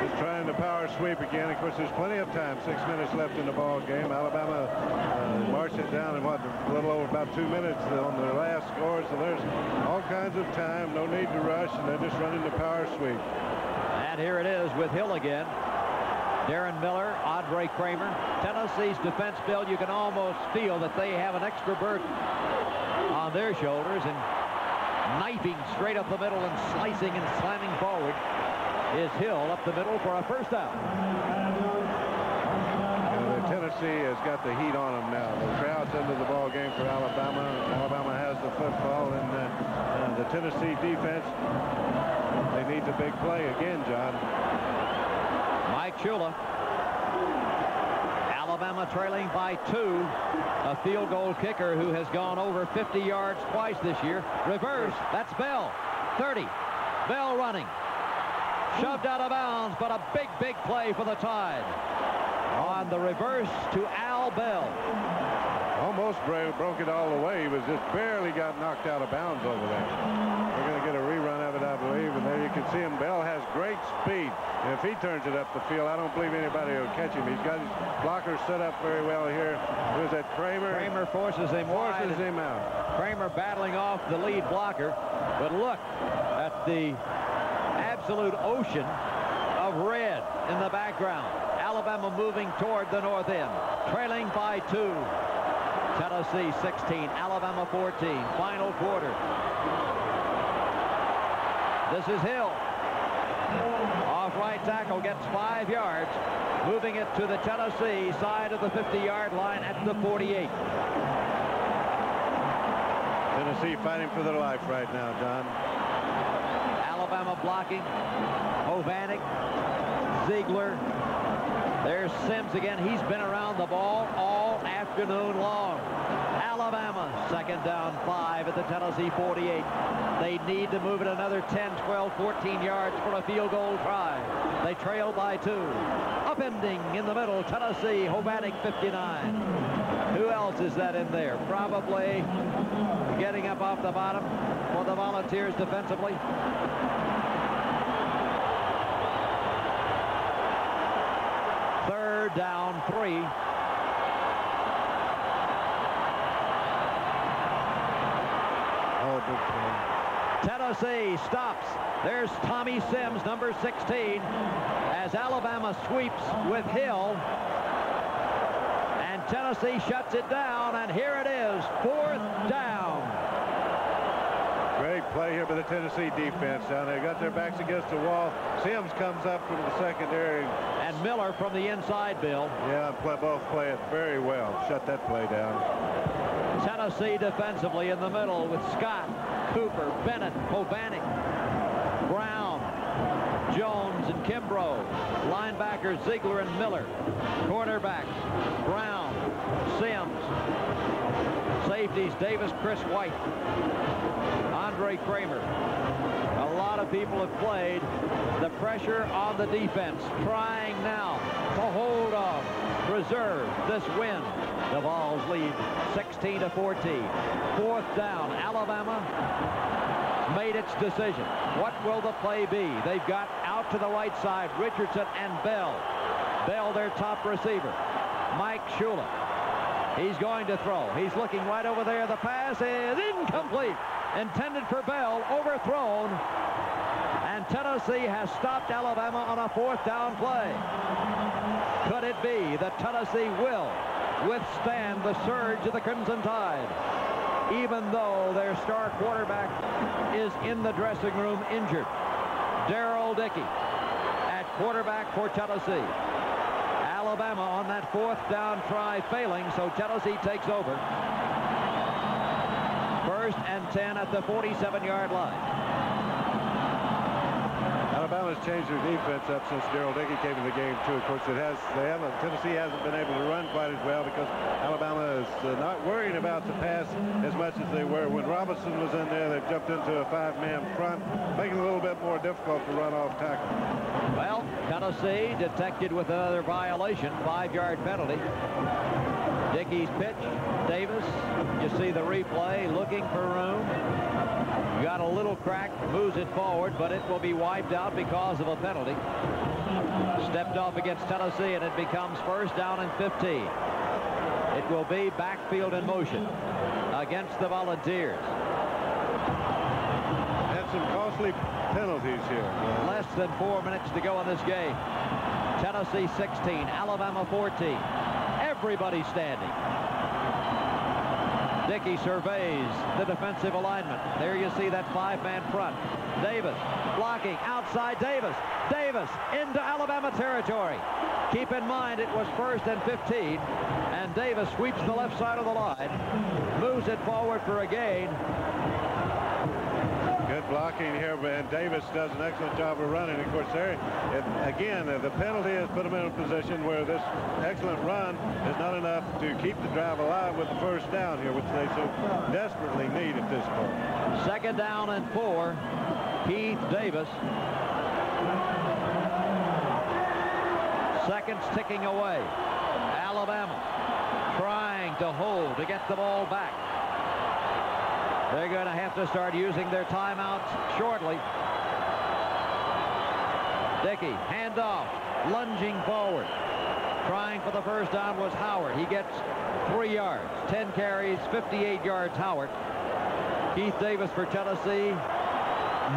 Just trying to power sweep again. Of course, there's plenty of time. 6 minutes left in the ball game. Alabama marched it down in a little over about 2 minutes on their last score. So there's all kinds of time. No need to rush, and they're just running the power sweep. And here it is with Hill again. Darren Miller, Andre Kramer. Tennessee's defense, Bill, you can almost feel that they have an extra burden on their shoulders, and knifing straight up the middle and slicing and slamming forward is Hill up the middle for a first down. Tennessee has got the heat on them now. The crowd's into the ball game for Alabama. Alabama has the football, and the Tennessee defense, they need the big play again, John. Mike Shula. Alabama trailing by 2. A field goal kicker who has gone over 50 yards twice this year. Reverse. That's Bell. 30. Bell running. Shoved out of bounds, but a big, big play for the Tide. On the reverse to Al Bell. Almost broke it all the way. He was just barely got knocked out of bounds over there. We're going to get a rerun of it, I believe. And there you can see him. Bell has great speed. And if he turns it up the field, I don't believe anybody will catch him. He's got his blockers set up very well here. Who is that, Kramer? Kramer forces him wide. Forces him out. Kramer battling off the lead blocker. But look at the absolute ocean of red in the background. Alabama moving toward the north end. Trailing by 2. Tennessee 16, Alabama 14. Final quarter. This is Hill. Off right tackle, gets 5 yards. Moving it to the Tennessee side of the 50-yard line at the 48. Tennessee fighting for their life right now, John. Alabama blocking. Hovanek. Ziegler. There's Sims again. He's been around the ball all afternoon long. Alabama, second down 5 at the Tennessee 48. They need to move it another 10, 12, 14 yards for a field goal try. They trail by 2. Upending in the middle, Tennessee, Hovanek 59. Who else is that in there? Probably getting up off the bottom for the Volunteers defensively. Third down 3. Tennessee stops. There's Tommy Sims, number 16, as Alabama sweeps with Hill. And Tennessee shuts it down, and here it is, 4th down. Great play here by the Tennessee defense down there. Got their backs against the wall. Sims comes up from the secondary. And Miller from the inside, Bill. Yeah, both play it very well. Shut that play down. Tennessee defensively in the middle with Scott, Cooper, Bennett, Hovanek, Brown, Jones, and Kimbrough. Linebackers Ziegler and Miller. Cornerbacks Brown, Sims. Safeties Davis, Chris White, Andre Kramer. A lot of people have played. The pressure on the defense, trying now to hold on, preserve this win. The Vols lead 16-14. 4th down. Alabama made its decision. What will the play be? They've got out to the right side Richardson and Bell. Bell, their top receiver. Mike Shula. He's going to throw. He's looking right over there. The pass is incomplete. Intended for Bell, overthrown. And Tennessee has stopped Alabama on a 4th down play. Could it be that Tennessee will withstand the surge of the Crimson Tide, even though their star quarterback is in the dressing room injured? Darrell Dickey at quarterback for Tennessee. Alabama on that 4th down try failing, so Tennessee takes over. 1st and 10 at the 47-yard line. Alabama's changed their defense up since Darrell Dickey came in the game too. Of course, Tennessee hasn't been able to run quite as well because Alabama is not worrying about the pass as much as they were when Robinson was in there. They've jumped into a 5-man front, making it a little bit more difficult to run off tackle. Well, Tennessee detected with another violation, 5-yard penalty. Dickey's pitch, Davis. You see the replay, looking for room. Got a little crack, moves it forward, but it will be wiped out because of a penalty. Stepped off against Tennessee, and it becomes 1st down and 15. It will be backfield in motion against the Volunteers. Had some costly penalties here. Less than 4 minutes to go in this game. Tennessee 16, Alabama 14. Everybody standing. Dickey surveys the defensive alignment. There you see that 5-man front. Davis blocking outside Davis. Davis into Alabama territory. Keep in mind it was 1st and 15, and Davis sweeps the left side of the line, moves it forward for a gain. Good blocking here, and Davis does an excellent job of running. Of course, again, the penalty has put them in a position where this excellent run is not enough to keep the drive alive with the 1st down here, which they so desperately need at this point. 2nd down and 4. Keith Davis. Seconds ticking away. Alabama trying to hold to get the ball back. They're going to have to start using their timeouts shortly. Dickey, handoff, lunging forward. Trying for the 1st down was Howard. He gets 3 yards. 10 carries, 58 yards Howard. Keith Davis for Tennessee,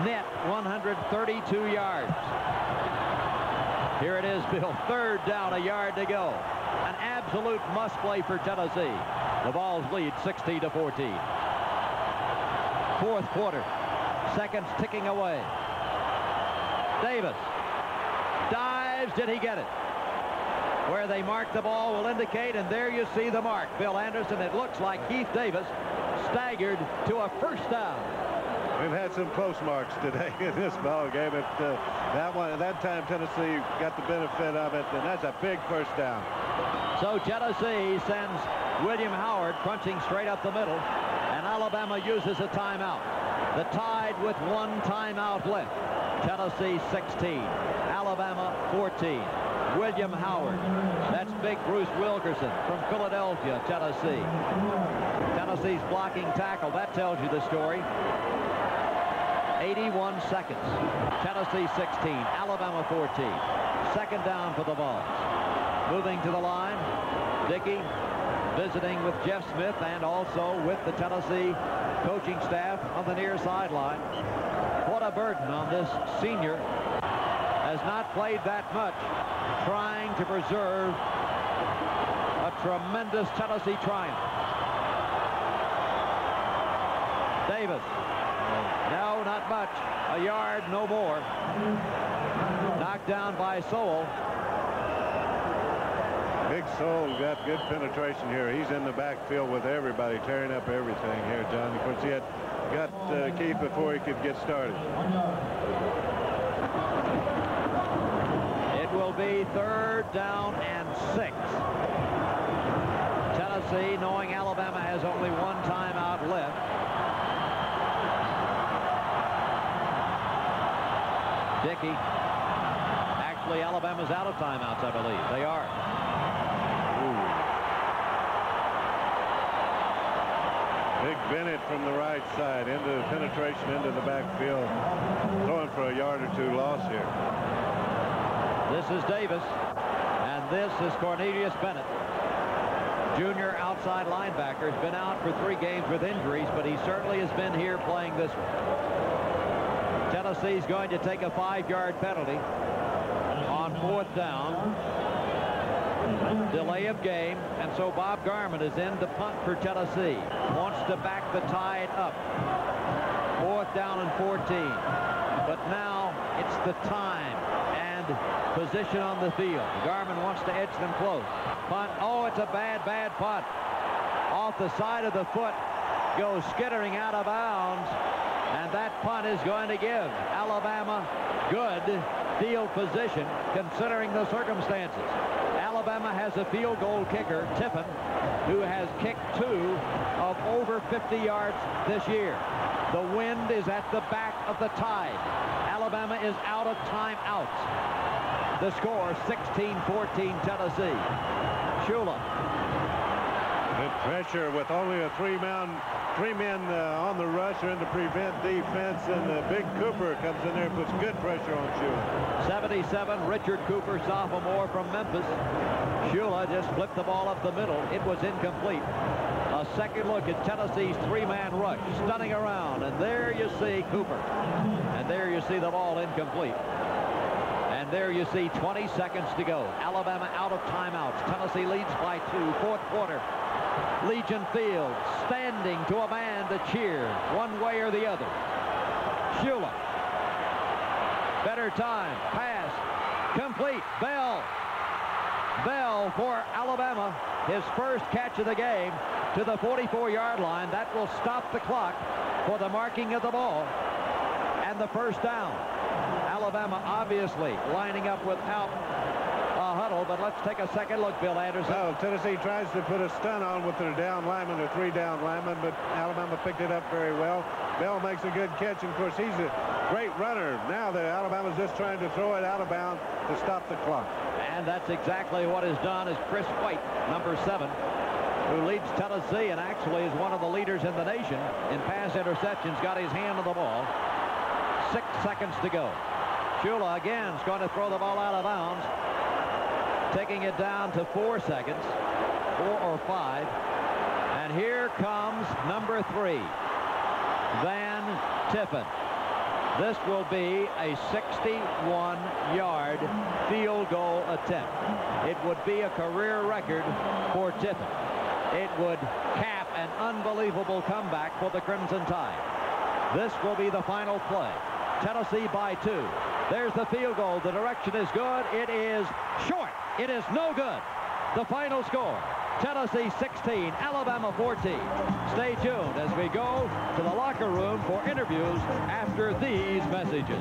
net 132 yards. Here it is, Bill. 3rd down, a yard to go. An absolute must play for Tennessee. The Vols lead 16-14. 4th quarter. Seconds ticking away. Davis dives. Did he get it? Where they mark the ball will indicate, and there you see the mark. Bill Anderson, it looks like Keith Davis staggered to a 1st down. We've had some close marks today in this ball game. That time Tennessee got the benefit of it, and that's a big 1st down. So Tennessee sends William Howard punching straight up the middle, and Alabama uses a timeout. The Tide with 1 timeout left. Tennessee 16, Alabama 14. William Howard. That's big Bruce Wilkerson from Philadelphia, Tennessee. Tennessee's blocking tackle. That tells you the story. 81 seconds. Tennessee 16, Alabama 14. 2nd down for the Vols. Moving to the line, Dickey visiting with Jeff Smith and also with the Tennessee coaching staff on the near sideline. What a burden on this senior. Has not played that much, trying to preserve a tremendous Tennessee triumph. Davis. No, not much. A yard, no more. Knocked down by Sowell. Big Sowell got good penetration here. He's in the backfield with everybody, tearing up everything here, John. Of course, he had got Keith before he could get started. be 3rd down and 6. Tennessee, knowing Alabama has only one timeout left. Dickey. Actually, Alabama's out of timeouts, I believe. They are. Big Bennett from the right side into the penetration into the backfield, throwing for a yard or 2 loss here. This is Davis, and this is Cornelius Bennett. Junior outside linebacker, has been out for 3 games with injuries, but he certainly has been here playing this one. Tennessee's going to take a 5-yard penalty on 4th down. Delay of game, and so Bob Garman is in to punt for Tennessee. Wants to back the Tide up. 4th down and 14. But now it's the time and position on the field. Garman wants to edge them close. Punt. Oh, it's a bad punt. Off the side of the foot, goes skittering out of bounds, and that punt is going to give Alabama good field position considering the circumstances. Alabama has a field goal kicker, Tiffin, who has kicked 2 of over 50 yards this year. The wind is at the back of the Tide. Alabama is out of timeouts. The score 16-14 Tennessee. Shula. Good pressure with only a 3 men on the rush or in to prevent defense, and Big Cooper comes in there and puts good pressure on Shula. 77, Richard Cooper, sophomore from Memphis. Shula just flipped the ball up the middle. It was incomplete. A second look at Tennessee's 3-man rush, stunning around, and there you see Cooper. And there you see the ball incomplete. And there you see 20 seconds to go. Alabama out of timeouts. Tennessee leads by 2, 4th quarter. Legion Field standing to a man to cheer one way or the other. Shula. Better time. Pass. Complete. Bell. Bell for Alabama. His first catch of the game to the 44-yard line. That will stop the clock for the marking of the ball and the first down. Alabama obviously lining up without a huddle, but let's take a second look, Bill Anderson. Well, Tennessee tries to put a stun on with their down lineman, their 3 down linemen, but Alabama picked it up very well. Bell makes a good catch, and of course he's a great runner. Now that Alabama's just trying to throw it out of bounds to stop the clock. And that's exactly what is done as Chris White, number 7, who leads Tennessee and actually is one of the leaders in the nation in pass interceptions, got his hand on the ball. 6 seconds to go. Shula again is going to throw the ball out of bounds, taking it down to 4 seconds, 4 or 5. And here comes number 3, Van Tiffin. This will be a 61-yard field goal attempt. It would be a career record for Tiffin. It would cap an unbelievable comeback for the Crimson Tide. This will be the final play. Tennessee by 2. There's the field goal. The direction is good. It is short. It is no good. The final score, Tennessee 16, Alabama 14. Stay tuned as we go to the locker room for interviews after these messages.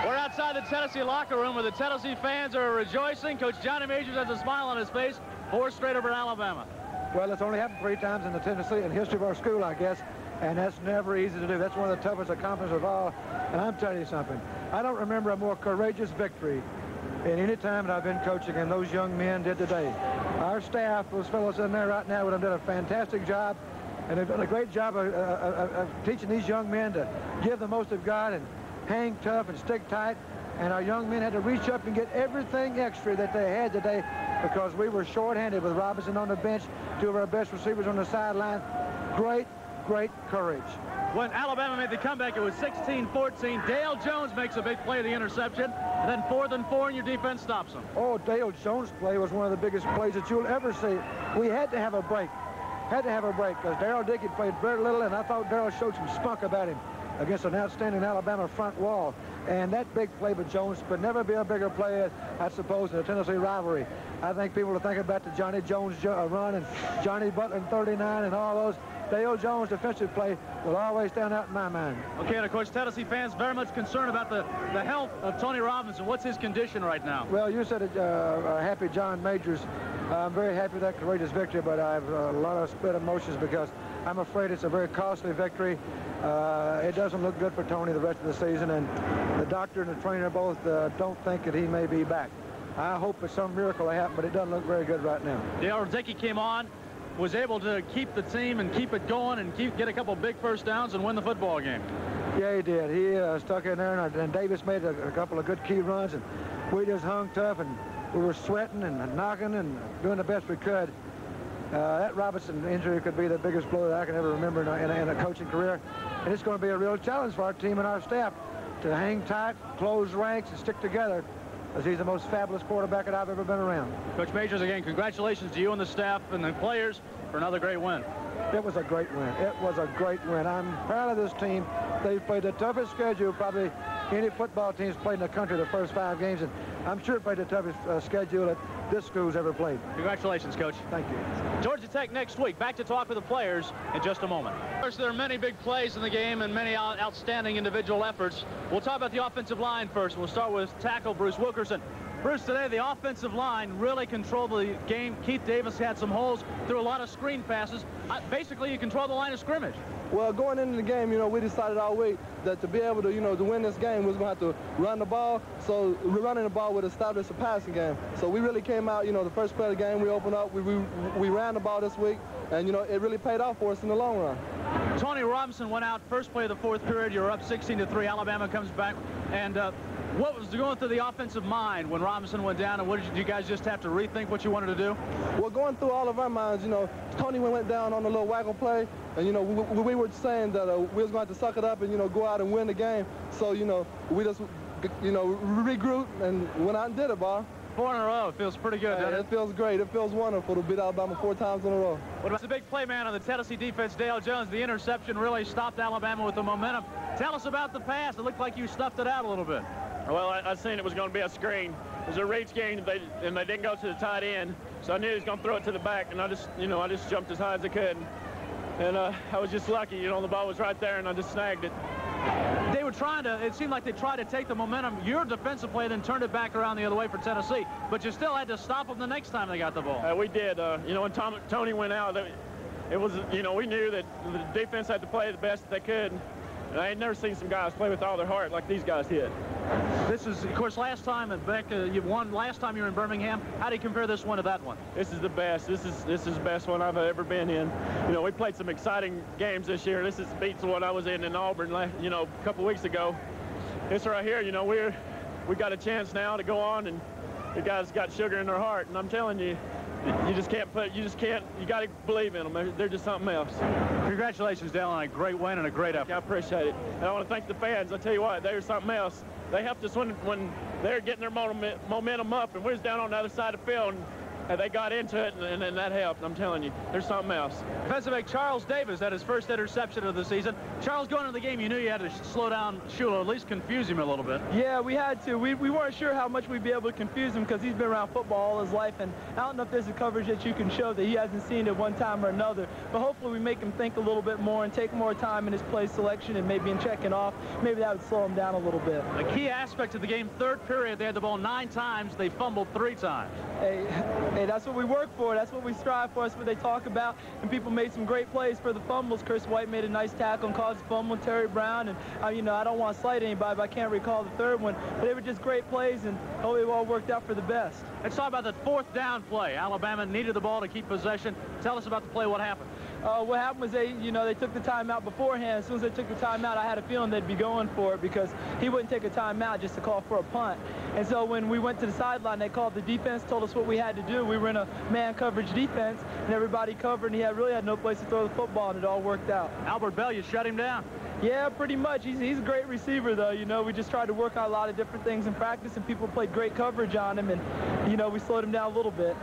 We're outside the Tennessee locker room where the Tennessee fans are rejoicing. Coach Johnny Majors has a smile on his face. 4 straight over Alabama. Well, it's only happened 3 times in the Tennessee in history of our school, I guess. And that's never easy to do. That's one of the toughest accomplishments of all. And I'm telling you something. I don't remember a more courageous victory in any time that I've been coaching than those young men did today. Our staff, those fellows in there right now, would have done a fantastic job. And they've done a great job of teaching these young men to give the most they've got and hang tough and stick tight. And our young men had to reach up and get everything extra that they had today because we were shorthanded with Robinson on the bench, 2 of our best receivers on the sideline. Great courage. When Alabama made the comeback, it was 16-14. Dale Jones makes a big play of the interception, and then 4th and 4, and your defense stops them. Oh, Dale Jones' play was one of the biggest plays that you'll ever see. We had to have a break. Because Darrell Dickey played very little, and I thought Darrell showed some spunk about him against an outstanding Alabama front wall. And that big play by Jones could never be a bigger play, I suppose, in the Tennessee rivalry. I think people will think about the Johnny Jones run and Johnny Butler in 39 and all those. Dale Jones' defensive play will always stand out in my mind. Okay, and of course, Tennessee fans very much concerned about the health of Tony Robinson. What's his condition right now? Well, you said it, happy John Majors. I'm very happy with that courageous victory, but I have a lot of split emotions because I'm afraid it's a very costly victory. It doesn't look good for Tony the rest of the season, and the doctor and the trainer both don't think that he may be back. I hope that some miracle will happen, but it doesn't look very good right now. Dale Rudzinski came on, was able to keep the team and keep it going and get a couple big first downs and win the football game. Yeah, he did. He stuck in there, and Davis made a couple of good key runs, and we just hung tough, and we were sweating and knocking and doing the best we could. That Robinson injury could be the biggest blow that I can ever remember in a coaching career, and it's going to be a real challenge for our team and our staff to hang tight, close ranks, and stick together, as he's the most fabulous quarterback that I've ever been around. Coach Majors, again, congratulations to you and the staff and the players for another great win. It was a great win. It was a great win. I'm proud of this team. They've played the toughest schedule probably any football team's played in the country the first 5 games, and I'm sure played the toughest schedule that this school's ever played. Congratulations, Coach. Thank you. Georgia Tech next week. Back to talk with the players in just a moment. Of course, there are many big plays in the game and many outstanding individual efforts. We'll talk about the offensive line first. We'll start with tackle Bruce Wilkerson. Bruce, today the offensive line really controlled the game. Keith Davis had some holes, threw a lot of screen passes. Basically, you control the line of scrimmage. Well, going into the game, we decided all week that to be able to, to win this game, we was going to have to run the ball. So running the ball would establish a passing game. So we really came out, the first play of the game, we opened up, we ran the ball this week, and, it really paid off for us in the long run. Tony Robinson went out first play of the 4th period. You're up 16-3. Alabama comes back. And what was going through the offensive mind when Robinson went down, and what did you guys just have to rethink what you wanted to do? Well, going through all of our minds, Tony went down on the little waggle play, and, we were saying that we was going to suck it up and, go out and win the game. So, we just, regrouped and went out and did it, Bob. 4 in a row. It feels pretty good, doesn't it? It feels great. It feels wonderful to beat Alabama 4 times in a row. What about the big play man on the Tennessee defense, Dale Jones? The interception really stopped Alabama with the momentum. Tell us about the pass. It looked like you stuffed it out a little bit. Well, I seen it was going to be a screen. It was a reach game, and they didn't go to the tight end, so I knew he was going to throw it to the back, and I just jumped as high as I could. And I was just lucky, the ball was right there, and I just snagged it. They were trying to, it seemed like they tried to take the momentum. Your defensive play then turned it back around the other way for Tennessee, but you still had to stop them the next time they got the ball. We did. When Tony went out, it was, we knew that the defense had to play the best that they could. And I ain't never seen some guys play with all their heart like these guys did. This is, of course, last time at Beck, you won last time you were in Birmingham. How do you compare this one to that one? This is the best. This is the best one I've ever been in. We played some exciting games this year. This beats the one I was in Auburn, a couple weeks ago. This right here, we got a chance now to go on, and the guys got sugar in their heart. And I'm telling you, you got to believe in them. They're just something else. Congratulations, Dale, on a great win and a great effort. I appreciate it. And I want to thank the fans. I tell you what, they're something else. They helped us when they're getting their momentum up, and we was down on the other side of the field, and they got into it, and that helped. I'm telling you, there's something else. Defensive back Charles Davis had his first interception of the season. Charles, going into the game, you knew you had to slow down Shula, at least confuse him a little bit. Yeah, we had to. We weren't sure how much we'd be able to confuse him because he's been around football all his life, and I don't know if there's a coverage that you can show that he hasn't seen at one time or another, but hopefully we make him think a little bit more and take more time in his play selection and maybe in checking off. Maybe that would slow him down a little bit. The key aspect of the game, 3rd period, they had the ball 9 times. They fumbled 3 times. Hey, that's what we work for. That's what we strive for. That's what they talk about. And people made some great plays for the fumbles. Chris White made a nice tackle and caused a fumble. Terry Brown, and I don't want to slight anybody, but I can't recall the 3rd one. But they were just great plays, and hopefully it all worked out for the best. Let's talk about the 4th down play. Alabama needed the ball to keep possession. Tell us about the play. What happened? What happened was they took the timeout beforehand. As soon as they took the timeout, I had a feeling they'd be going for it because he wouldn't take a timeout just to call for a punt. And so when we went to the sideline, they called the defense, told us what we had to do. We were in a man coverage defense, and everybody covered, and he really had no place to throw the football, and it all worked out. Albert Bell, you shut him down. Yeah, pretty much. He's a great receiver, though. We just tried to work on a lot of different things in practice, and people played great coverage on him, and, we slowed him down a little bit.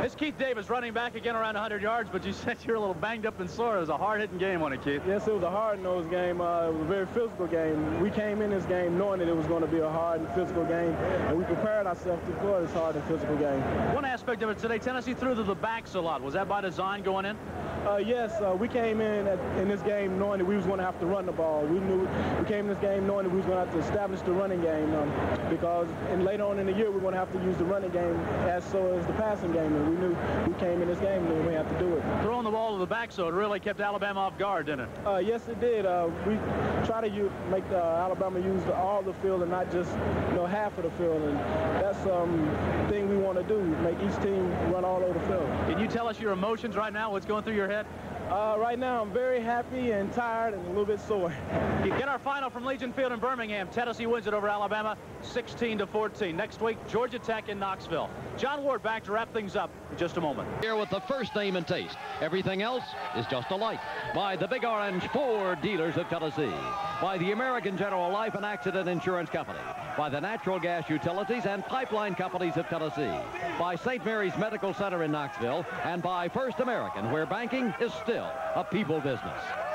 It's Keith Davis running back again around 100 yards, but you said you're a little banged up and sore. It was a hard-hitting game, wasn't it, Keith? Yes, it was a hard-nosed game. It was a very physical game. We came in this game knowing that it was going to be a hard and physical game, and we prepared ourselves for this hard and physical game. One aspect of it today, Tennessee threw to the backs a lot. Was that by design going in? Yes, we came in this game knowing that we was going to have to run the ball. We came in this game knowing that we was going to have to establish the running game because later on in the year we're going to have to use the running game as the passing game, and we knew we came in this game knowing we had to do it. Throwing the ball to the back, so it really kept Alabama off guard, didn't it? Yes, it did. We try to make Alabama use all the field and not just half of the field, and that's the thing we want to do, make each team run all over the field. Can you tell us your emotions right now? What's going through your head? Right now, I'm very happy and tired and a little bit sore. You get our final from Legion Field in Birmingham. Tennessee wins it over Alabama, 16-14. Next week, Georgia Tech in Knoxville. John Ward back to wrap things up in just a moment. Here with the first name and taste. Everything else is just a light. By the Big Orange Ford dealers of Tennessee. By the American General Life and Accident Insurance Company. By the Natural Gas Utilities and Pipeline Companies of Tennessee. By St. Mary's Medical Center in Knoxville. And by First American, where banking is still a people business.